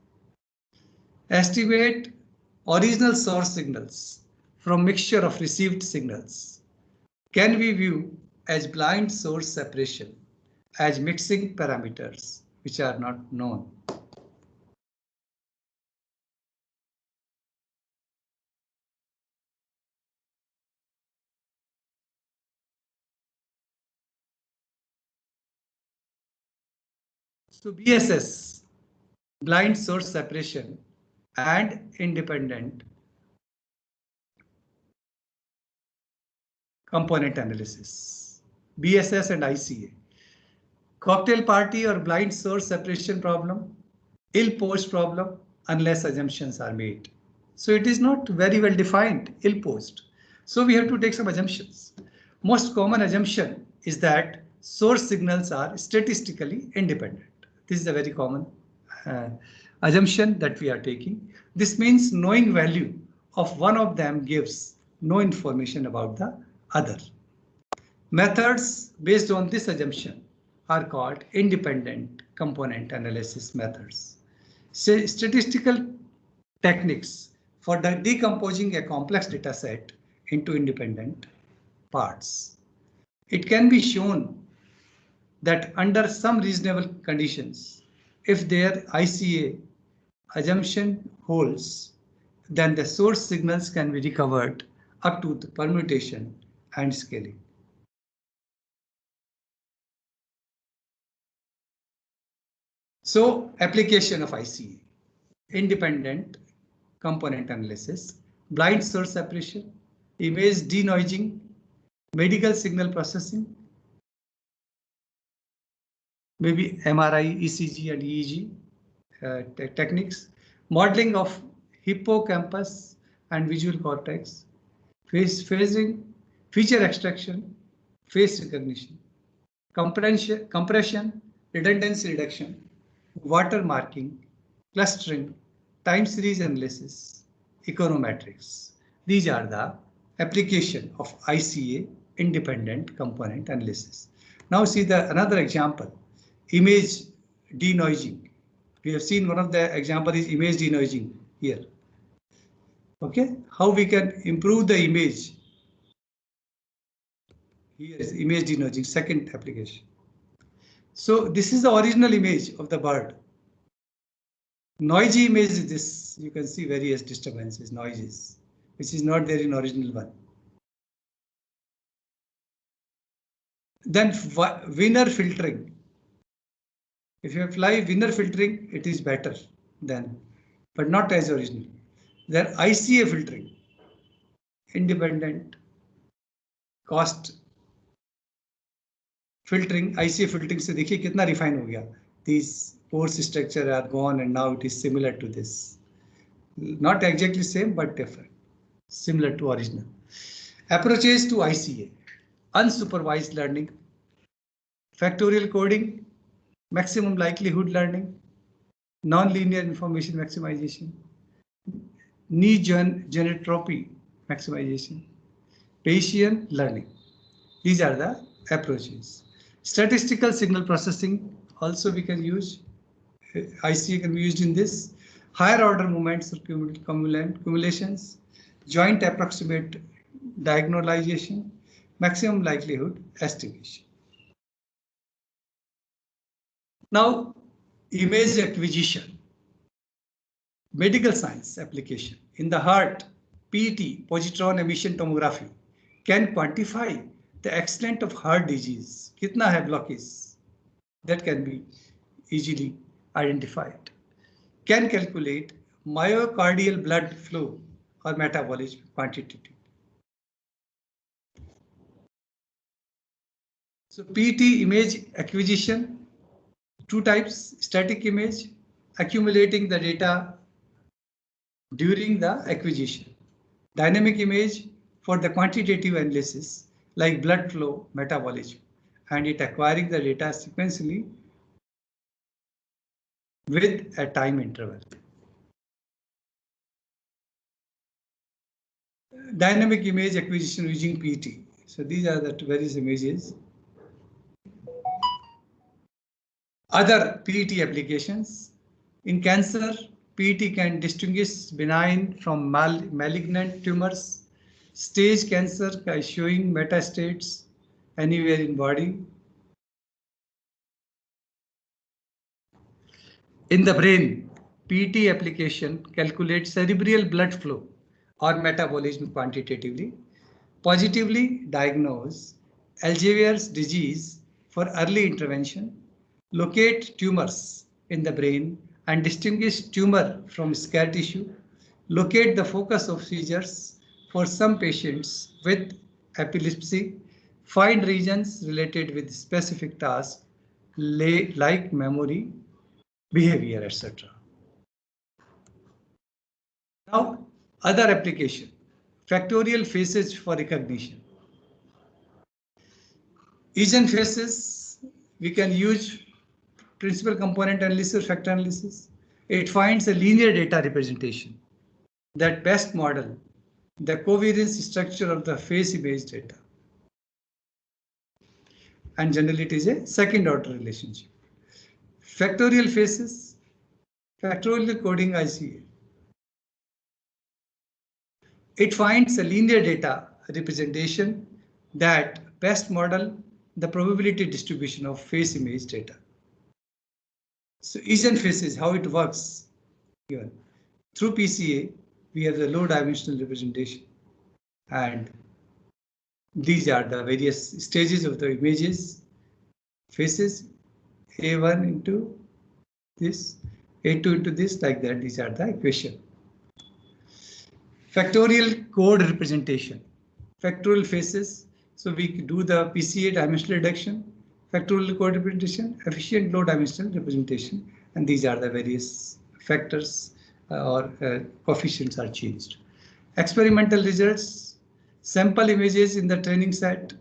Estimate original source signals from mixture of received signals. Can we view as blind source separation as mixing parameters which are not known? So BSS, blind source separation and independent component analysis, BSS and ICA. Cocktail party or blind source separation problem, ill-posed problem, unless assumptions are made. So it is not very well defined, ill-posed. So we have to take some assumptions. Most common assumption is that source signals are statistically independent. This is a very common assumption that we are taking. This means knowing value of one of them gives no information about the other. Methods based on this assumption are called independent component analysis methods. Statistical techniques for decomposing a complex data set into independent parts. It can be shown that under some reasonable conditions, if their ICA assumption holds, then the source signals can be recovered up to the permutation and scaling. So, application of ICA, independent component analysis, blind source separation, image denoising, medical signal processing, maybe MRI, ECG and EEG techniques, modeling of hippocampus and visual cortex, phasing, feature extraction, face recognition, compression, redundancy reduction, watermarking, clustering, time series analysis, econometrics. These are the application of ICA, independent component analysis. Now see another example, image denoising. We have seen one of the example is image denoising here. Okay, how we can improve the image. Here is image denoising, second application. So this is the original image of the bird. Noisy image is this. You can see various disturbances, noises, which is not there in original one. Then Wiener filtering. If you apply Wiener filtering, it is better than, but not as original. Then ICA filtering, independent cost filtering. ICA filtering से देखिए कितना refine हो गया. These course structure are gone and now it is similar to this. Not exactly same but different. Similar to original. Approaches to ICA, unsupervised learning, factorial coding, maximum likelihood learning, non-linear information maximization, knee genotropy maximization, Bayesian learning. These are the approaches. Statistical signal processing also we can use. ICA can be used in this. Higher order moments or cumulations, joint approximate diagonalization, maximum likelihood estimation. Now, image acquisition, medical science application. In the heart, PET, positron emission tomography, can quantify the extent of heart disease. Kitna hai blockage? That can be easily identified. Can calculate myocardial blood flow or metabolism quantitatively. So PET image acquisition, two types, static image, accumulating the data during the acquisition. Dynamic image for the quantitative analysis like blood flow, metabolism, and it acquiring the data sequentially with a time interval. Dynamic image acquisition using PET. So these are the various images. Other PET applications. In cancer, PET can distinguish benign from malignant tumors. Stage cancer by showing metastates anywhere in body. In the brain, PET application calculates cerebral blood flow or metabolism quantitatively. Positively diagnose Alzheimer's disease for early intervention. Locate tumors in the brain and distinguish tumor from scar tissue. Locate the focus of seizures for some patients with epilepsy, find regions related with specific tasks like memory, behavior, etc. Now, other application, factorial phases for recognition. Each phases, we can use principal component analysis, factor analysis. It finds a linear data representation that best model the covariance structure of the phase image data. And generally it is a second order relationship. Factorial phases, factorial coding ICA. It finds a linear data representation that best model the probability distribution of phase image data. So each phases, how it works here. Through PCA, we have the low dimensional representation, and these are the various stages of the images, phases, A1 into this, A2 into this, like that. These are the equation. Factorial code representation, factorial phases. So we do the PCA dimensional reduction, factorial code representation, efficient low dimensional representation, and these are the various factors or coefficients are changed. Experimental results, sample images in the training set,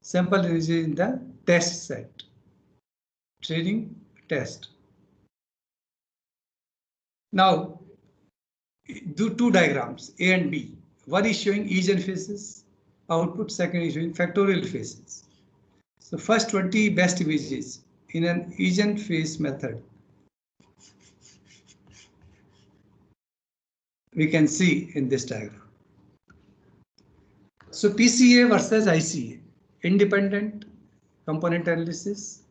sample images in the test set, training, test. Now, do two diagrams, A and B. One is showing Egan phases, output, second is showing factorial phases. So first 20 best images in an Egan phase method. We can see in this diagram. So PCA versus ICA, independent component analysis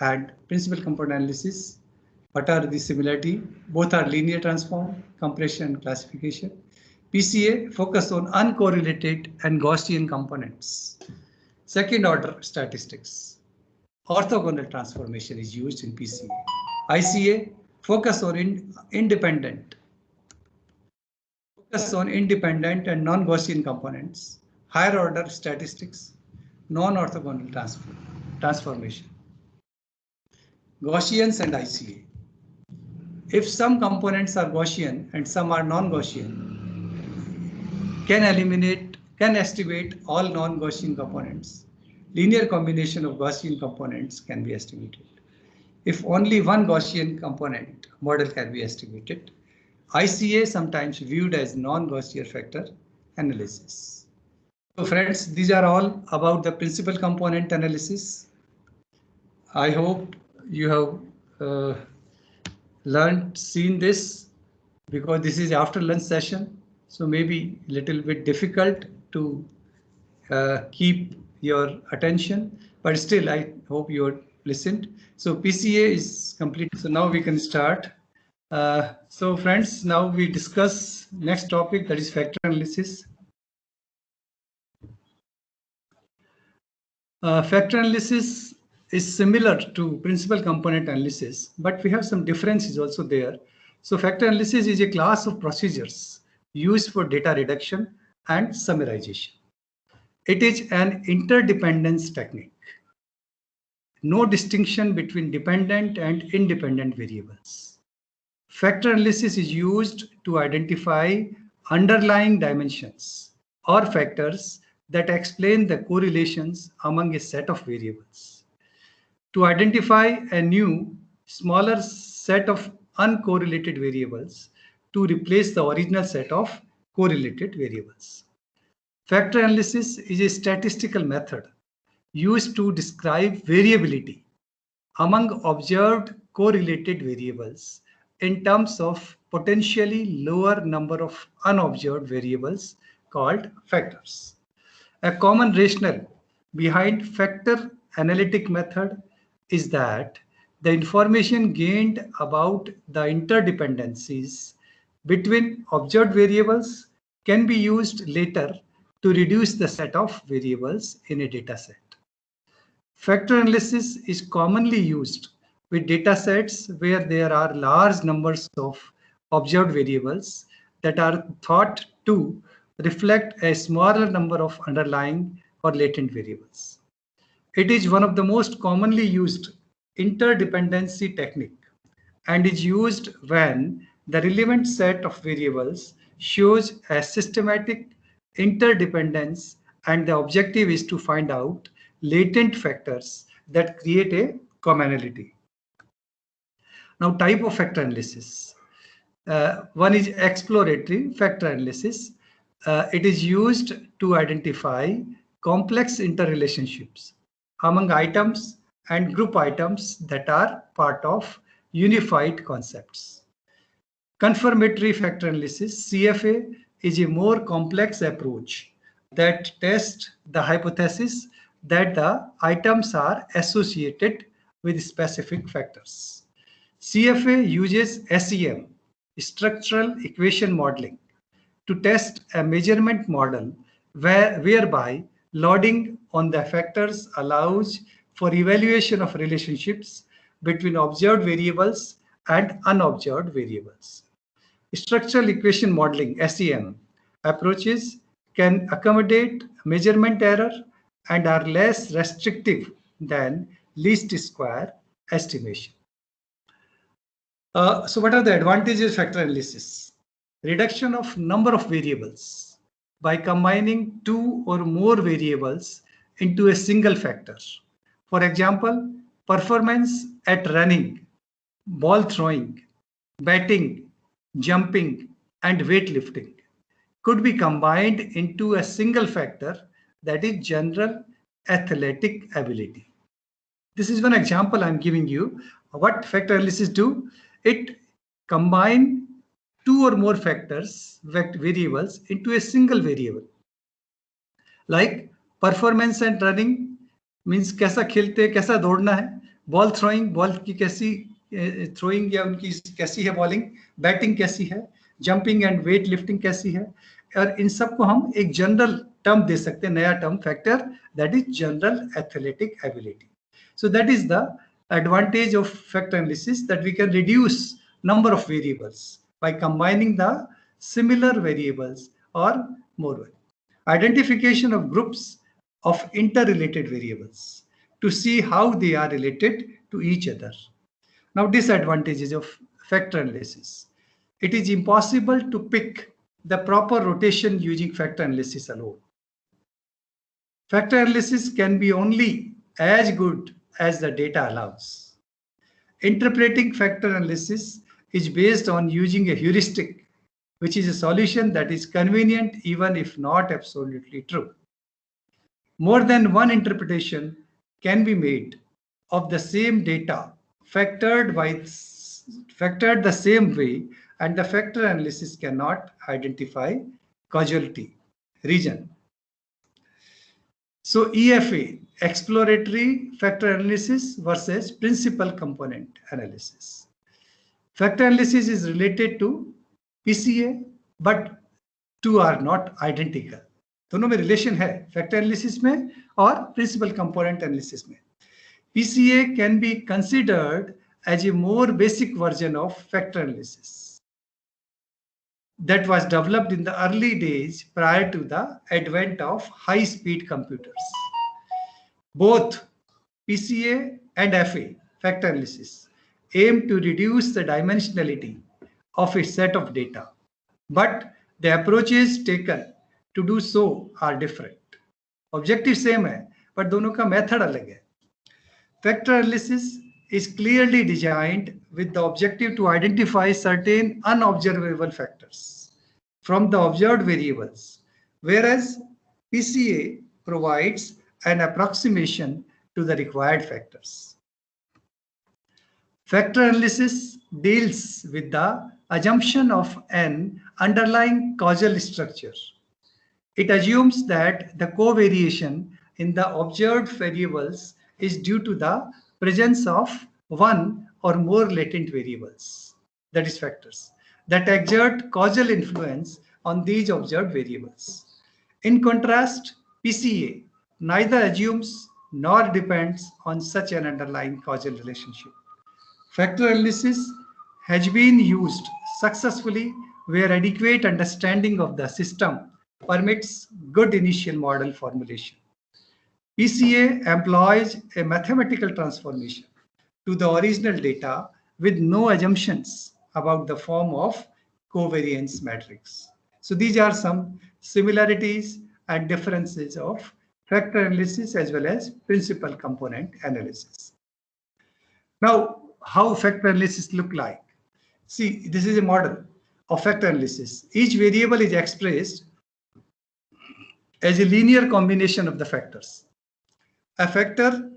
and principal component analysis. What are the similarity? Both are linear transform, compression, and classification. PCA focus on uncorrelated and Gaussian components. Second order statistics. Orthogonal transformation is used in PCA. ICA focus on independent and non-Gaussian components, higher order statistics, non-orthogonal transformation. Gaussians and ICA. If some components are Gaussian and some are non-Gaussian, can estimate all non-Gaussian components. Linear combination of Gaussian components can be estimated. If only one Gaussian component model can be estimated, ICA sometimes viewed as non-Gaussian factor analysis. So friends, these are all about the principal component analysis. I hope you have seen this, because this is after lunch session, so maybe a little bit difficult to keep your attention, but still I hope you listened. So PCA is complete. So now we can start. So friends, now we discuss next topic, that is factor analysis. Factor analysis is similar to principal component analysis, but we have some differences also there. So factor analysis is a class of procedures used for data reduction and summarization. It is an interdependence technique. No distinction between dependent and independent variables. Factor analysis is used to identify underlying dimensions or factors that explain the correlations among a set of variables. To identify a new, smaller set of uncorrelated variables to replace the original set of correlated variables. Factor analysis is a statistical method used to describe variability among observed correlated variables in terms of potentially lower number of unobserved variables called factors. A common rationale behind factor analytic method is that the information gained about the interdependencies between observed variables can be used later to reduce the set of variables in a data set. Factor analysis is commonly used with data sets where there are large numbers of observed variables that are thought to reflect a smaller number of underlying or latent variables. It is one of the most commonly used interdependency technique and is used when the relevant set of variables shows a systematic interdependence and the objective is to find out latent factors that create a commonality. Now, type of factor analysis. One is exploratory factor analysis. It is used to identify complex interrelationships among items and group items that are part of unified concepts. Confirmatory factor analysis, CFA, is a more complex approach that tests the hypothesis that the items are associated with specific factors. CFA uses SEM, structural equation modeling, to test a measurement model whereby loading on the factors allows for evaluation of relationships between observed variables and unobserved variables. Structural equation modeling, SEM, approaches can accommodate measurement error and are less restrictive than least square estimation. So what are the advantages of factor analysis? Reduction of number of variables by combining two or more variables into a single factor. For example, performance at running, ball throwing, batting, jumping, and weightlifting could be combined into a single factor, that is general athletic ability. This is one example I'm giving you. What factor analysis do? It combines two or more factors, variables, into a single variable. Like performance and running means कैसा खेलते, कैसा दौड़ना है. Ball throwing, ball की कैसी throwing या उनकी कैसी है bowling, batting कैसी है, jumping and weight lifting कैसी है. और इन सबको हम एक जनरल टर्म दे सकते हैं, नया term factor, that is general athletic ability. So that is the advantage of factor analysis, that we can reduce number of variables by combining the similar variables or more. Identification of groups of interrelated variables to see how they are related to each other. Now, disadvantages of factor analysis. It is impossible to pick the proper rotation using factor analysis alone. Factor analysis can be only as good as the data allows. Interpreting factor analysis is based on using a heuristic, which is a solution that is convenient even if not absolutely true. More than one interpretation can be made of the same data factored the same way, and the factor analysis cannot identify causality region. So EFA, exploratory factor analysis versus principal component analysis. Factor analysis is related to PCA, but two are not identical. दोनों में relation है, factor analysis में और principal component analysis में. PCA can be considered as a more basic version of factor analysis that was developed in the early days prior to the advent of high-speed computers. Both PCA and FA, factor analysis, aim to reduce the dimensionality of a set of data, but the approaches taken to do so are different. Objective same है, but दोनों का method अलग है. Factor analysis is clearly designed with the objective to identify certain unobservable factors from the observed variables, whereas PCA provides an approximation to the required factors. Factor analysis deals with the assumption of an underlying causal structure. It assumes that the covariation in the observed variables is due to the presence of one or more latent variables, that is factors, that exert causal influence on these observed variables. In contrast, PCA neither assumes nor depends on such an underlying causal relationship. Factor analysis has been used successfully where adequate understanding of the system permits good initial model formulation. PCA employs a mathematical transformation to the original data with no assumptions about the form of covariance matrix. So these are some similarities and differences of factor analysis as well as principal component analysis. Now, how factor analysis look like? See, this is a model of factor analysis. Each variable is expressed as a linear combination of the factors. The factor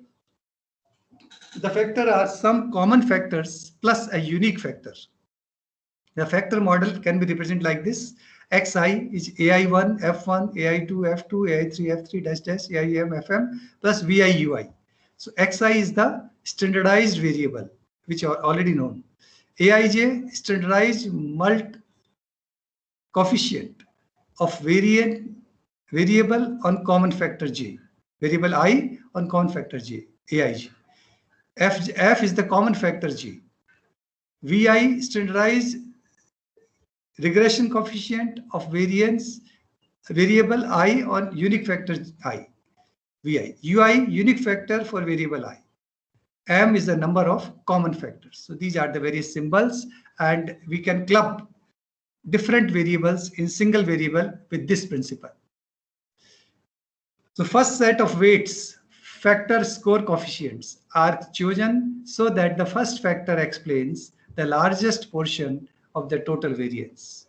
are some common factors plus a unique factor. The factor model can be represented like this. Xi is AI1, F1, AI2, F2, AI3, F3, dash dash, AIM, FM plus Vi, Ui. So Xi is the standardized variable, which are already known. Aij, standardized coefficient of variable on common factor j. Variable I on common factor j, Aij. F is the common factor j. Vi, standardized regression coefficient of variable I on unique factor I, Vi. Ui, unique factor for variable I. M is the number of common factors. So these are the various symbols, and we can club different variables in single variable with this principle. So first set of weights, factor score coefficients, are chosen so that the first factor explains the largest portion of the total variance.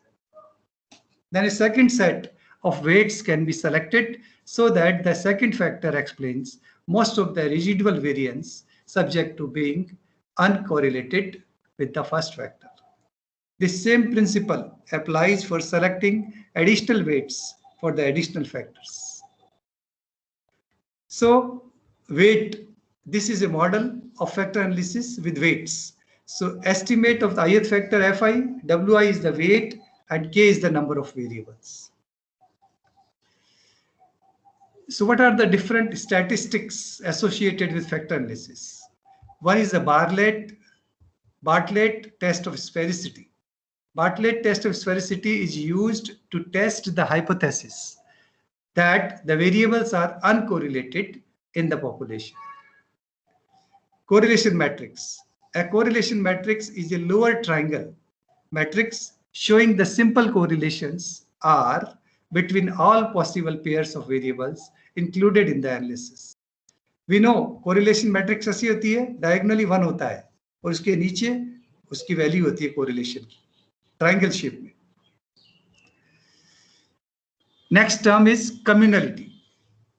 Then a second set of weights can be selected so that the second factor explains most of the residual variance subject to being uncorrelated with the first factor. This same principle applies for selecting additional weights for the additional factors. So weight, this is a model of factor analysis with weights. So estimate of the ith factor Fi, Wi is the weight, and K is the number of variables. So what are the different statistics associated with factor analysis? One is the Bartlett test of sphericity. Bartlett test of sphericity is used to test the hypothesis that the variables are uncorrelated in the population. Correlation matrix. A correlation matrix is a lower triangle matrix showing the simple correlations are between all possible pairs of variables included in the analysis. We know correlation matrix ऐसी होती है, diagonally 1 होता है और उसके नीचे उसकी value होती है correlation की, triangle shape में. Next term is communality.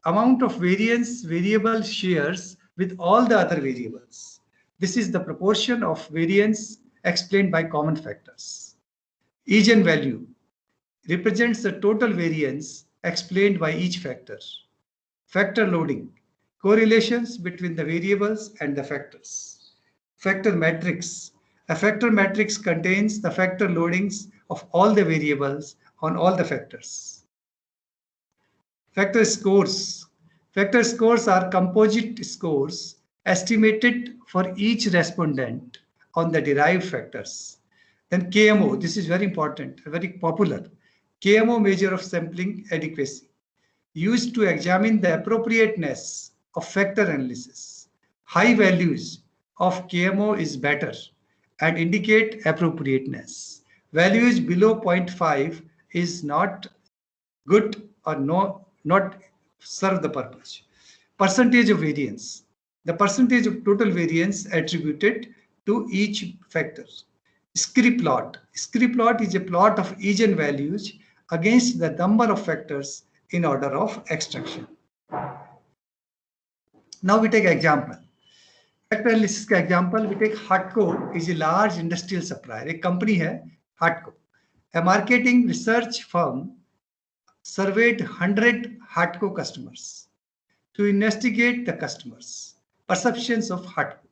Amount of variance variable shares with all the other variables. This is the proportion of variance explained by common factors. Eigenvalue represents the total variance explained by each factor. Factor loading, correlations between the variables and the factors. Factor matrix, a factor matrix contains the factor loadings of all the variables on all the factors. Factor scores. Factor scores are composite scores estimated for each respondent on the derived factors. Then KMO, this is very important, very popular. KMO, measure of sampling adequacy, used to examine the appropriateness of factor analysis. High values of KMO is better and indicate appropriateness. Values below 0.5 is not good or not serve the purpose. Percentage of variance, the percentage of total variance attributed to each factor. Scree plot. Scree plot is a plot of eigenvalues against the number of factors in order of extraction. Now we take example. Factor analysis का example we take Hatco is a large industrial supplier. एक company है Hatco. A marketing research firm surveyed 100 Hatco customers to investigate the customers' perceptions of Hatco.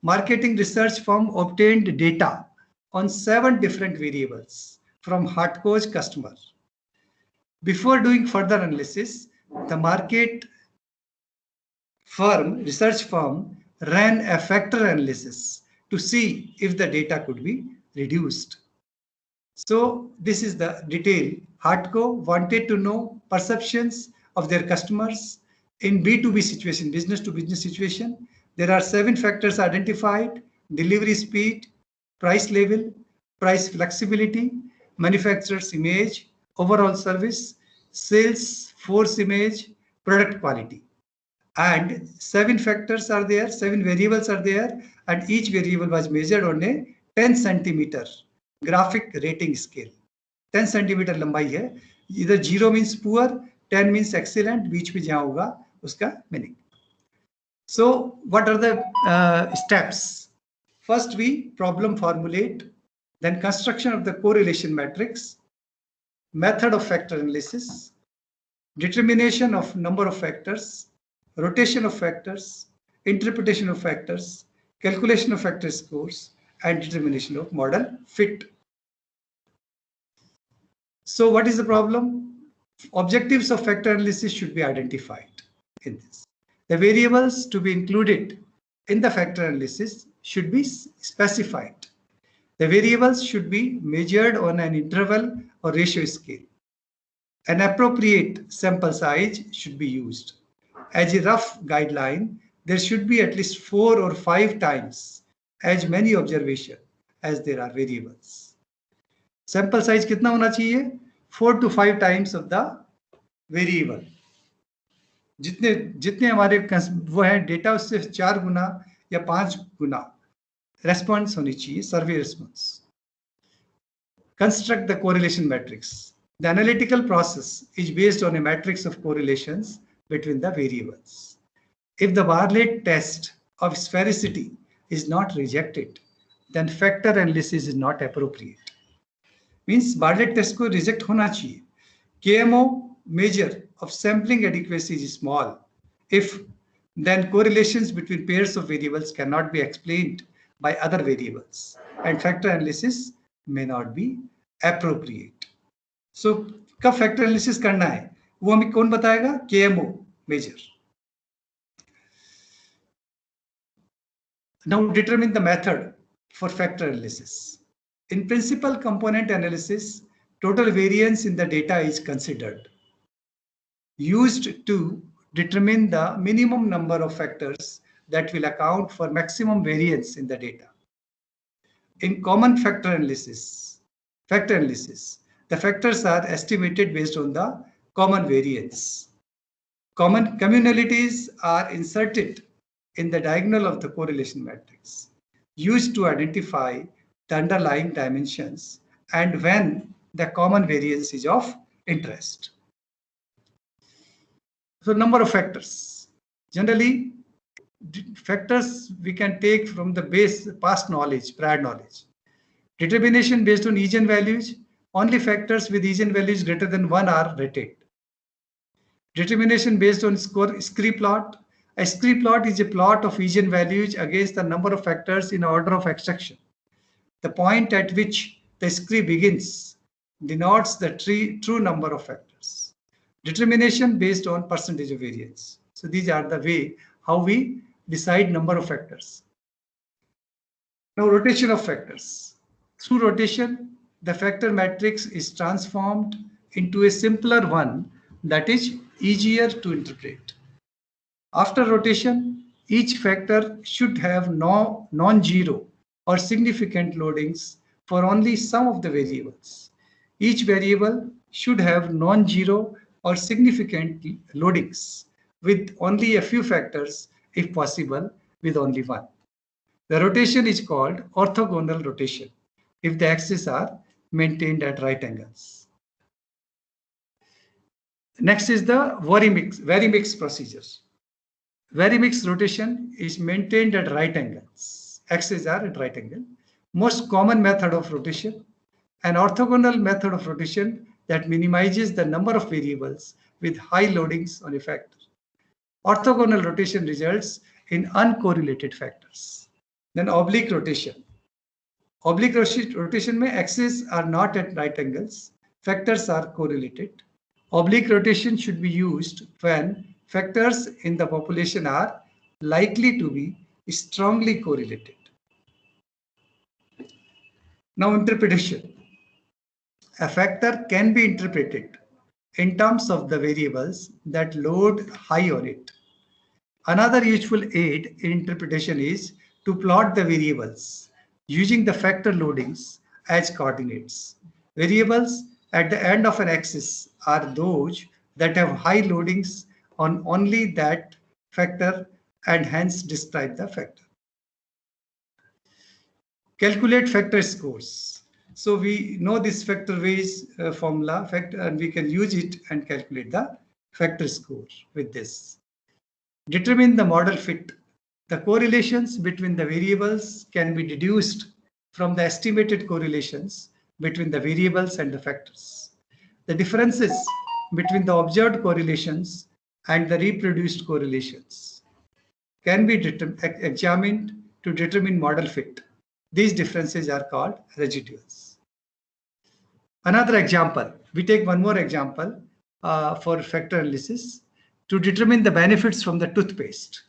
Marketing research firm obtained data on 7 different variables from Hatco's customers. Before doing further analysis, the research firm ran a factor analysis to see if the data could be reduced. So this is the detail. Hardco wanted to know perceptions of their customers in B2B situation, business to business situation. There are 7 factors identified: delivery speed, price level, price flexibility, manufacturer's image, overall service, sales force image, product quality. And 7 factors are there, 7 variables are there, and each variable was measured on a 10 centimeter graphic rating scale. 10 centimeter लंबाई है. Either 0 means poor, 10 means excellent, बीच में जहाँ होगा उसका meaning. So what are the steps? First we problem formulate, then construction of the correlation matrix, method of factor analysis, determination of number of factors, rotation of factors, interpretation of factors, calculation of factor scores, and determination of model fit. So what is the problem? Objectives of factor analysis should be identified in this. The variables to be included in the factor analysis should be specified. The variables should be measured on an interval or ratio scale. An appropriate sample size should be used. As a rough guideline, there should be at least 4 or 5 times as many observations as there are variables. Sample size कितना होना चाहिए? 4 to 5 times of the variable. जितने जितने हमारे वो है data उससे 4 गुना या 5 गुना रेस्पॉन्स होनी चाहिए, सर्वे response. Construct the correlation matrix. The analytical process is based on a matrix of correlations between the variables. If the Bartlett test of sphericity is not rejected, then factor analysis is not appropriate. Means Bartlett test को reject होना चाहिए. KMO measure of sampling adequacy is small. If then correlations between pairs of variables cannot be explained by other variables, and factor analysis may not be appropriate. So कब factor analysis करना है वो हमें कौन बताएगा? KMO measure. Now determine the method for factor analysis. In principal component analysis, total variance in the data is considered, used to determine the minimum number of factors that will account for maximum variance in the data. In common factor analysis, the factors are estimated based on the common variance. Common communalities are inserted in the diagonal of the correlation matrix, used to identify the underlying dimensions and when the common variance is of interest. So number of factors. Generally, factors we can take from the base past knowledge, prior knowledge. Determination based on eigenvalues. Only factors with eigenvalues greater than 1 are rated. Determination based on scree plot. A scree plot is a plot of eigenvalues against the number of factors in order of extraction. The point at which the scree begins denotes the true number of factors. Determination based on percentage of variance. So these are the way how we decide number of factors. Now rotation of factors. Through rotation, the factor matrix is transformed into a simpler one that is easier to interpret. After rotation, each factor should have non-zero or significant loadings for only some of the variables. Each variable should have non-zero or significant loadings with only a few factors, if possible, with only one. The rotation is called orthogonal rotation if the axes are maintained at right angles. Next is the varimix procedure. Varimix rotation is maintained at right angles. Axes are at right angle. Most common method of rotation, an orthogonal method of rotation that minimizes the number of variables with high loadings on a factor. Orthogonal rotation results in uncorrelated factors. Then oblique rotation. Oblique rotation mein axes are not at right angles. Factors are correlated. Oblique rotation should be used when factors in the population are likely to be strongly correlated. Now interpretation. a factor can be interpreted in terms of the variables that load high on it. Another useful aid in interpretation is to plot the variables using the factor loadings as coordinates. Variables at the end of an axis are those that have high loadings on only that factor and hence describe the factor. Calculate factor scores. So we know this factor ways formula factor, and we can use it and calculate the factor score with this. Determine the model fit. The correlations between the variables can be deduced from the estimated correlations between the variables and the factors. The differences between the observed correlations and the reproduced correlations can be examined to determine model fit. These differences are called residuals. Another example, we take one more example for factor analysis to determine the benefits from the toothpaste.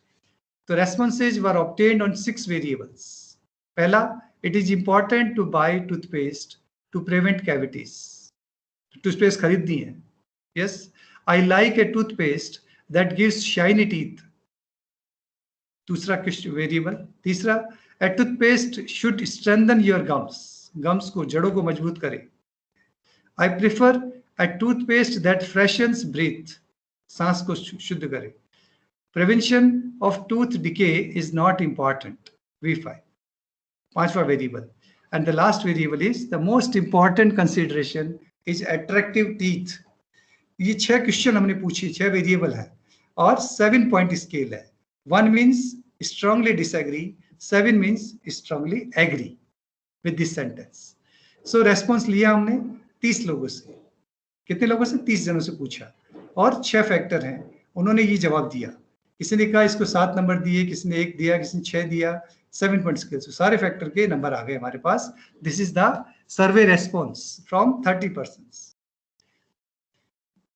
The responses were obtained on 6 variables. Pehla, it is important to buy toothpaste to prevent cavities. Toothpaste kharidni hai. Yes, I like a toothpaste that gives shiny teeth. दूसरा variable. तीसरा, a toothpaste should strengthen your gums. Gums को जड़ों को मजबूत करे. I prefer a toothpaste that freshens breath. सांस को शुद्ध करे. Prevention of tooth decay is not important. V5. पांचवा variable. And the last variable is the most important consideration is attractive teeth. ये 6 क्वेश्चन हमने पूछे, 6 वेरिएबल है और 7 पॉइंट स्केल है. 1 means strongly disagree, 7 means strongly agree with this sentence. So response लिया हमने 30 लोगों से. कितने लोगों से? 30 जनों से पूछा और 6 फैक्टर हैं, उन्होंने ये जवाब दिया. किसी ने कहा इसको 7 नंबर दिए, किसी ने 1 दिया, किसी ने 6 दिया. 7 पॉइंट स्केल. So सारे फैक्टर के नंबर आ गए हमारे पास. This is the survey response from 30 persons.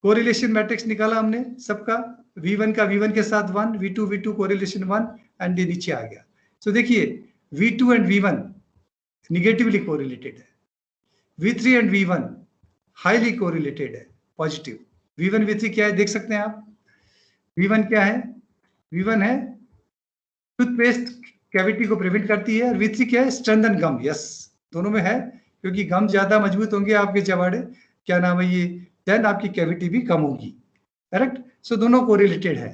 Correlation matrix निकाला हमने सबका. V1 का V1 के साथ 1, V2 कोरिलेशन 1 एंड ये नीचे आ गया. सो देखिए V2 and V1 negatively correlated है. V3 and V1 highly correlated है, पॉजिटिव. V1 V3 क्या है देख सकते हैं आप. V1 क्या है? V1 है टूथपेस्ट कैविटी को प्रिवेंट करती है और V3 क्या है? स्ट्रेंथन गम. यस, दोनों में है क्योंकि गम ज्यादा मजबूत होंगे आपके जवाड़े, क्या नाम है ये, देन आपकी कैविटी भी कम होगी. करेक्ट. सो दोनों कोरिलेटेड है.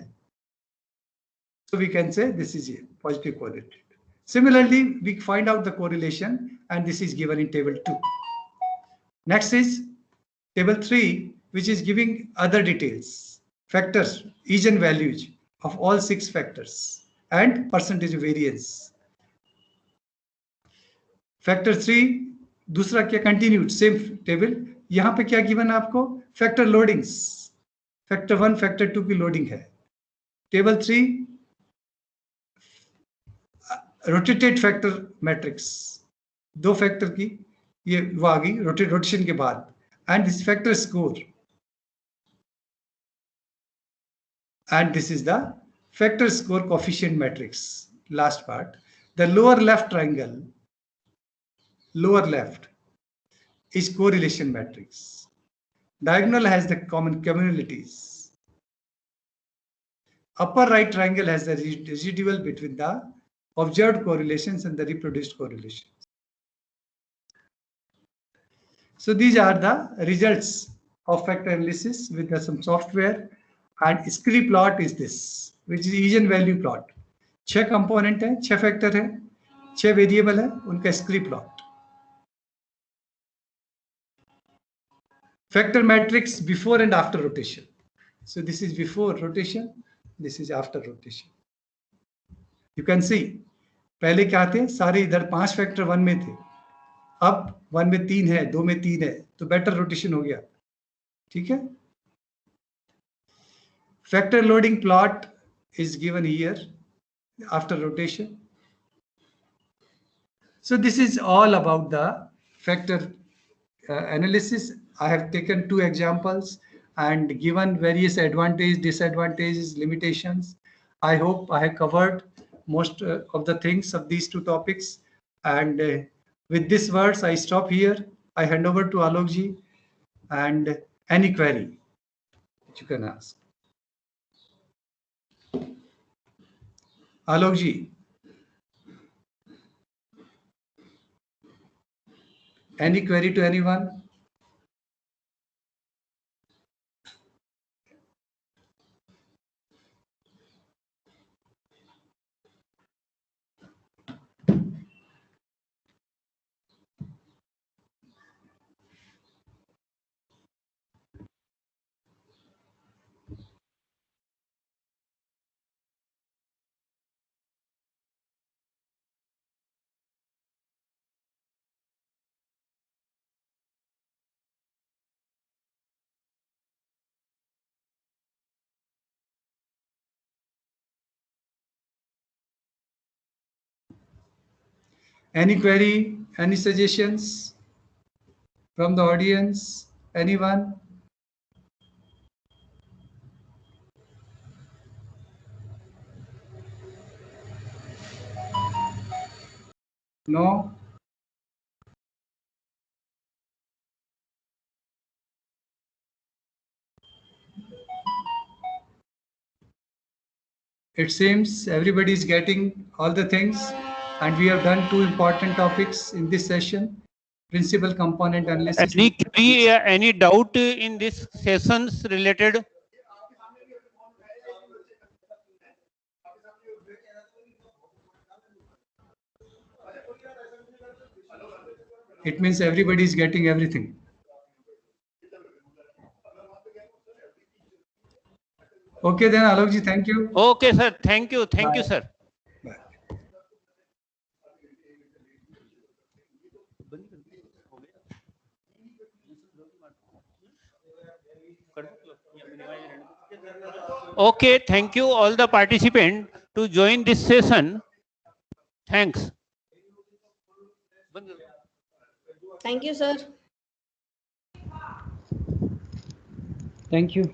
So we can say this is a positive correlated. Similarly, we find out the correlation and this is given in table 2. Next is table 3, which is giving other details, factors, eigenvalues of all 6 factors and percentage variance. Factor 3, दूसरा क्या continued, same table. यहाँ पे क्या given आपको? Factor loadings. Factor 1, Factor 2 की loading है. Table 3, rotated factor matrix, 2 factor की ये वो आ गई रोटेशन के बाद. And this factor score and this is the factor score coefficient matrix. Last part, the lower left triangle, lower left is correlation matrix. Diagonal has the common commonalities. Upper right triangle has the residual between the observed correlations and the reproduced correlations. So these are the results of factor analysis with some software. And scree plot is this, which is eigenvalue plot. 6 component है, 6 factor है, 6 variable है, उनका scree plot. Factor matrix before and after rotation. So this is before rotation, this is after rotation. You can see पहले क्या थे, सारे इधर 5 factor 1 में थे, अब 1 में 3 है, 2 में 3 है, तो बेटर रोटेशन हो गया. ठीक है. Factor loading plot is given here after rotation. So this is all about the factor analysis. I have taken 2 examples and given various advantages, disadvantages, limitations. I hope I have covered most of the things of these 2 topics. And with these words, I stop here. I hand over to Alok ji and any query that you can ask. Alok ji, any query to anyone? Any query, any suggestions from the audience? Anyone? No? It seems everybody is getting all the things, and we have done two important topics in this session: principal component analysis. Any query, any doubt in this sessions related? It means everybody is getting everything. Okay, then Alok ji, thank you. Okay, sir. Thank you. Thank you, Bye. sir. Bye. Okay, thank you all the participants to join this session. Thanks. Thank you, sir. Thank you.